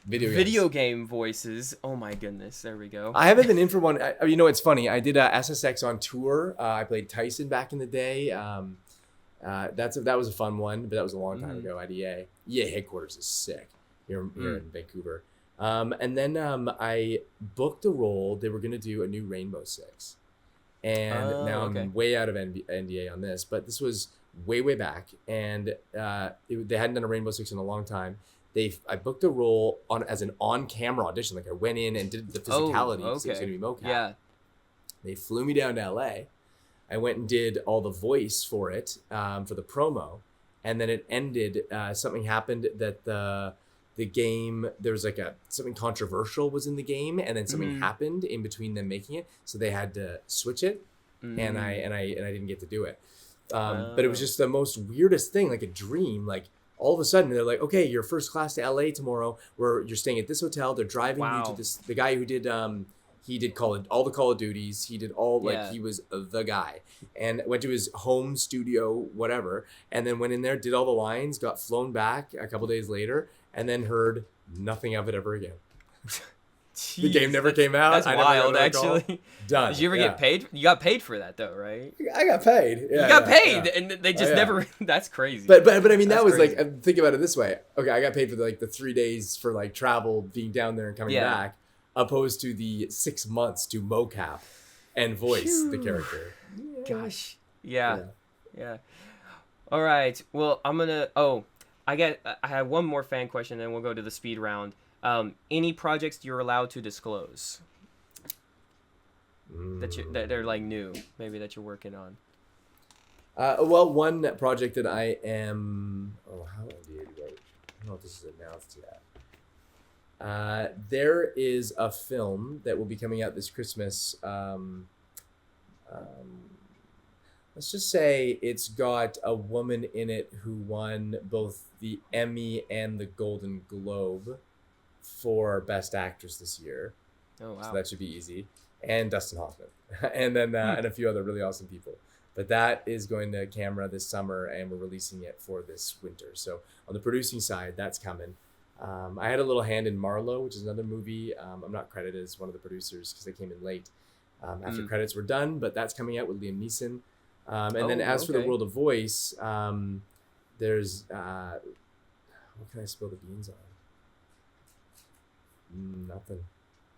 video game voices? Oh my goodness, there we go. I haven't been in for one. You know, it's funny. I did SSX on tour. I played Tyson back in the day. That was a fun one, but that was a long time ago. IDA. EA headquarters is sick here in Vancouver. And then I booked a role. They were going to do a new Rainbow Six. And now I'm way out of NDA on this, but this was way back, and they hadn't done a Rainbow Six in a long time. I booked a role as an on-camera audition. Like I went in and did the physicality because it was going to be mocap. Yeah. They flew me down to LA. I went and did all the voice for it for the promo, and then it ended. Something happened that the game, there was like something controversial was in the game, and then something happened in between them making it, so they had to switch it, and I didn't get to do it. But it was just the most weirdest thing, like a dream. Like all of a sudden they're like, okay, you're first class to LA tomorrow, where you're staying at this hotel. They're driving you to this. The guy who did he did all the Call of Duties. He did all he was the guy, and went to his home studio, whatever, and then went in there, did all the lines, got flown back a couple days later, and then heard nothing of it ever again. Jeez, the game never came out. That's wild, actually. Done. Did you ever get paid? You got paid for that though, right? I got paid. Yeah, you got paid, and they just never. That's crazy. But I mean, that was crazy. like, think about it this way. Okay, I got paid for the 3 days for like travel, being down there and coming back, opposed to the 6 months to mocap and voice the character. Gosh, yeah. All right. Well, I'm gonna. I have one more fan question, then we'll go to the speed round. Any projects you're allowed to disclose that they're like new, maybe that you're working on? Well, one project that I am. How did I don't know if this is announced yet. There is a film that will be coming out this Christmas. Let's just say it's got a woman in it who won both the Emmy and the Golden Globe for Best Actress this year. Oh, wow. So that should be easy. And Dustin Hoffman. and then and a few other really awesome people. But that is going to camera this summer, and we're releasing it for this winter. So on the producing side, that's coming. I had a little hand in Morrow, which is another movie. I'm not credited as one of the producers because they came in late after credits were done, but that's coming out with Liam Neeson. And then as for the world of voice, there's what can I spill the beans on? Nothing.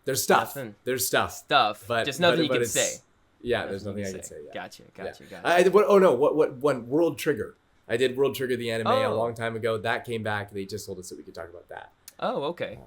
There's stuff. There's stuff. But just nothing you can say. Yeah, there's nothing I can say. Yeah. Gotcha. What World Trigger. I did World Trigger the anime a long time ago. That came back. They just told us that we could talk about that. Oh, okay.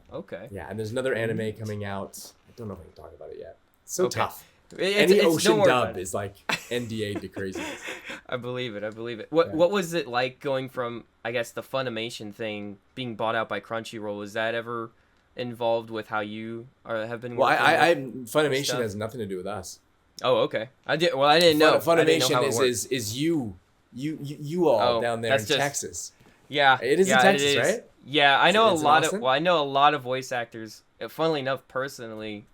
Yeah, and there's another anime coming out. I don't know if I can talk about it yet. It's so tough. Any ocean dub is like NDA to craziness. I believe it. What was it like going from, I guess, the Funimation thing being bought out by Crunchyroll? Was that ever involved with how you have been? Well, Funimation has nothing to do with us. Oh, okay. I didn't know. Funimation is you all down there in Texas. Yeah, it is in Texas, right? Yeah, I know I know a lot of voice actors. Funnily enough, personally,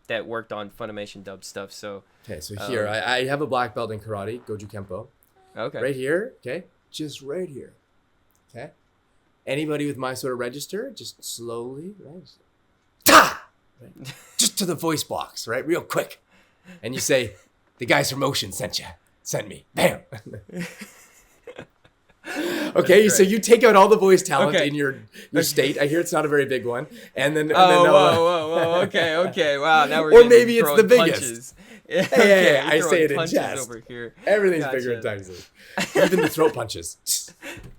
that worked on Funimation dub stuff. So okay, so here I have a black belt in karate, Goju Kempo. Okay. Right here, okay, just right here, okay. Anybody with my sort of register, just slowly, right? Right? Just to the voice box, right, real quick, and you say, "The guys from Ocean sent me." Bam. Okay, so you take out all the voice talent in your state. I hear it's not a very big one, and then whoa, okay, wow. Now we're or maybe it's the biggest. Punches. Hey, I say it in jest. Over here. Everything's bigger in Texas, even the throat punches.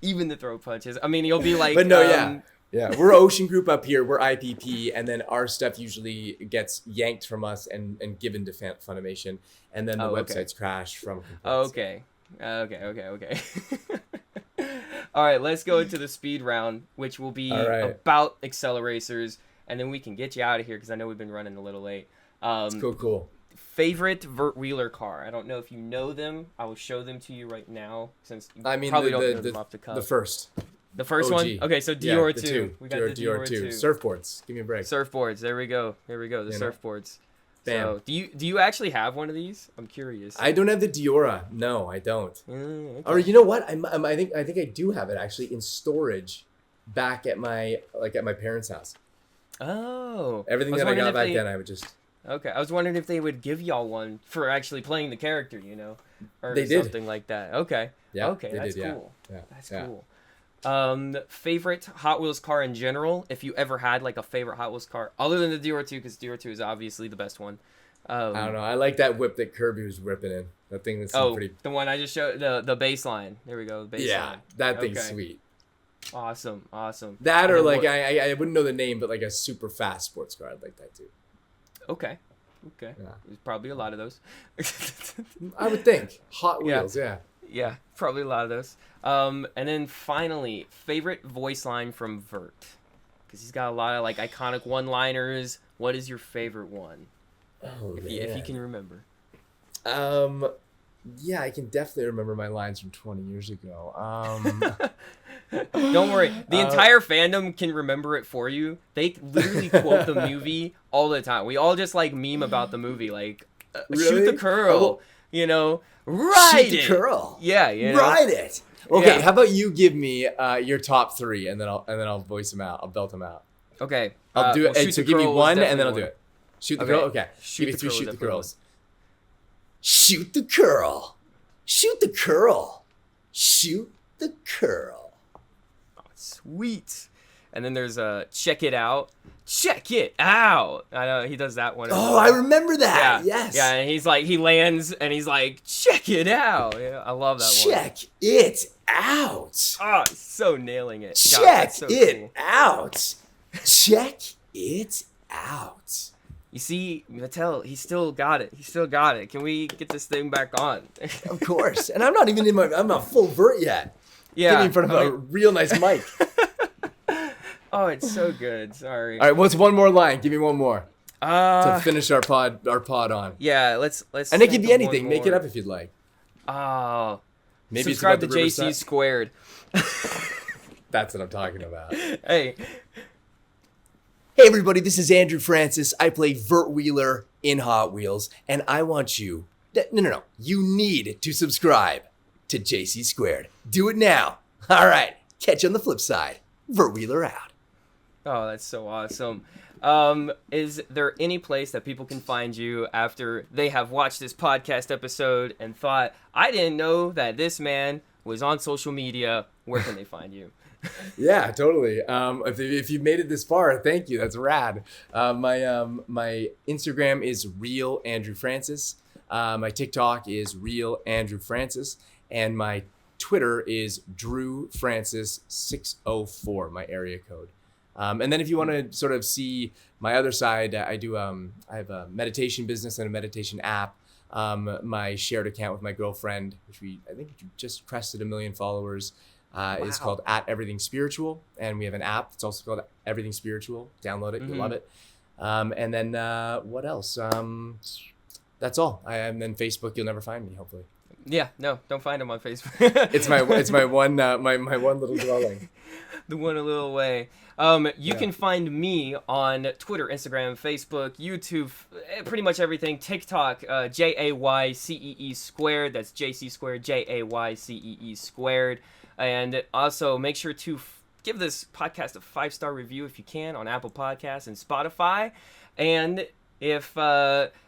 Even the throat punches. I mean, you'll be like, but no, yeah. We're Ocean Group up here. We're IPP, and then our stuff usually gets yanked from us and given to Funimation, and then the websites crash from. Okay. All right, let's go into the speed round, which will be about Acceleracers, and then we can get you out of here because I know we've been running a little late. Cool. Favorite Vert Wheeler car? I don't know if you know them. I will show them to you right now since you probably don't know them off the cuff. The first. The first OG. one? Okay, so Dior 2. We got the Dior 2. Surfboards. Give me a break. Surfboards. There we go. The surfboards. Bam. So, do you actually have one of these? I'm curious. I don't have the Diora. No, I don't. Okay. Or you know what? I think I do have it actually in storage, back at my parents' house. Oh. Everything that I got back then, I would just. Okay, I was wondering if they would give y'all one for actually playing the character, or they did. Something like that. Okay. Yeah. Okay, that's cool. Yeah. That's cool. Favorite Hot Wheels car in general, if you ever had like a favorite Hot Wheels car other than the Dior 2, because Dior 2 is obviously the best one. I don't know. I like that whip that Kirby was whipping in. That thing that's pretty. The one I just showed, the baseline. There we go. The baseline. Yeah, that thing's sweet. Awesome. That or like I wouldn't know the name, but like a super fast sports car. I'd like that too. Okay. Yeah. There's probably a lot of those. I would think Hot Wheels. Yeah. Yeah, probably a lot of those. And then finally, favorite voice line from Vert, because he's got a lot of like iconic one-liners. What is your favorite one? Oh, If you can remember. Yeah, I can definitely remember my lines from 20 years ago. Don't worry, the entire fandom can remember it for you. They literally quote the movie all the time. We all just like meme about the movie, like shoot the curl, you know, ride Shoot it. the curl. Yeah, you know? Ride it. Okay, Yeah. how about you give me your top 3, and then I'll voice them out. I'll belt them out. Okay, I'll do it. well, Shoot So the give me Curl is one, and then definitely I'll do one. it. Shoot the Okay. curl. Okay. Shoot Give me the 3 Curl is shoot the definitely curls. Shoot the curl. Shoot the curl. Shoot the curl. Sweet. And then there's check it out. Check it out. I know he does that one. as Oh, well. I remember that. Yeah. Yes. Yeah, and he's like, he lands and he's like, check it out. Yeah, I love that one. Check it out. Oh, he's so nailing it. God, Check that's so it cool. out. Check it out. You see, Mattel, he still got it. He still got it. Can we get this thing back on? Of course. And I'm not even I'm not full Vert yet. Yeah. Get me in front of a real nice mic. Oh, it's so good. Sorry. All right, what's one more line? Give me one more to Uh, finish our pod on. yeah. Let's. And it can think be of one anything. Make it more. up if you'd like. Oh. Maybe it's Subscribe to about the JayCee Riverside. Squared. That's what I'm talking about. Hey. Hey everybody, this is Andrew Francis. I play Vert Wheeler in Hot Wheels, and I want you. No. You need to subscribe to JayCee Squared. Do it now. All right. Catch you on the flip side. Vert Wheeler out. Oh, that's so awesome. Is there any place that people can find you after they have watched this podcast episode and thought, I didn't know that this man was on social media? Where can they find you? Yeah, totally. If you made it this far, thank you. That's rad. My Instagram is real Andrew Francis. My TikTok is real Andrew Francis, and my Twitter is Drew Francis 604. My area code. And then if you want to sort of see my other side, I have a meditation business and a meditation app. My shared account with my girlfriend, which I think just crested 1 million followers. Is called @EverythingSpiritual, and we have an app. It's also called Everything Spiritual. Download it, you'll love it. And then what else? That's all. And then Facebook, you'll never find me. Hopefully, Yeah, no, don't find him on Facebook. it's my one my one little dwelling. The one a little way. You can find me on Twitter, Instagram, Facebook, YouTube, pretty much everything. TikTok, JayCee squared. That's JayCee squared, JayCee squared. And also make sure to give this podcast a 5-star review if you can on Apple Podcasts and Spotify. And if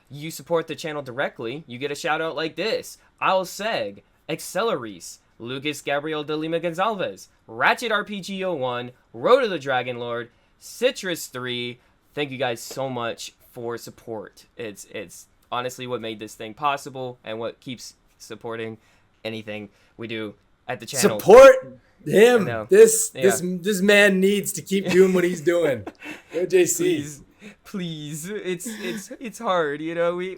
you support the channel directly, you get a shout out like this: Al Seg, Acceleracers, Lucas Gabriel de Lima Gonzalez, Ratchet RPG 01, Road to the Dragon Lord, Citrus 3. Thank you guys so much for support. It's honestly what made this thing possible and what keeps supporting anything we do at the channel. Support him. This man needs to keep doing what he's doing. Go JayCee. Please, it's hard, you know. We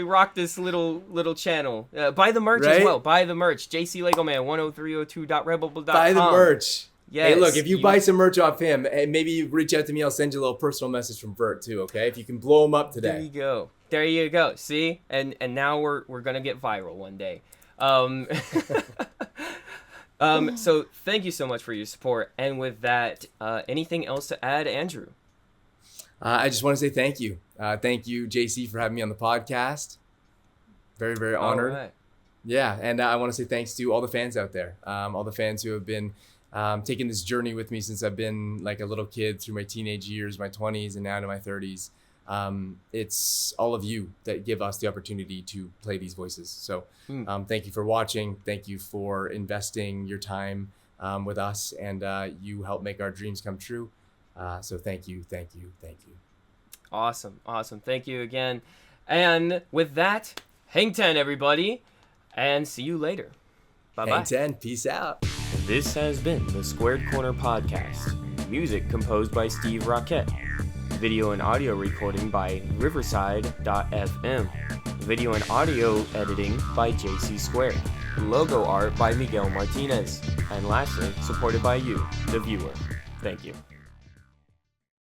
rock this little channel. Buy the merch as well. Buy the merch. JayCee Lego Man 10302.redbubble.com. Buy the merch. Yes, hey, look, if you buy some merch off him, and maybe you reach out to me, I'll send you a little personal message from Vert too. Okay, if you can blow him up today. There you go. See, and now we're gonna get viral one day. So thank you so much for your support. And with that, anything else to add, Andrew? I just want to say thank you. Thank you, JayCee, for having me on the podcast. Very, very honored. All right. Yeah, and I want to say thanks to all the fans out there, all the fans who have been taking this journey with me since I've been like a little kid through my teenage years, my 20s, and now to my 30s. It's all of you that give us the opportunity to play these voices. So thank you for watching. Thank you for investing your time with us, and you help make our dreams come true. So thank you. Awesome. Thank you again. And with that, hang 10, everybody, and see you later. Bye-bye. Hang 10. Peace out. This has been the Squared Corner Podcast. Music composed by Steve Rocket. Video and audio recording by Riverside.fm. Video and audio editing by JayCee Squared. Logo art by Miguel Martinez. And lastly, supported by you, the viewer. Thank you.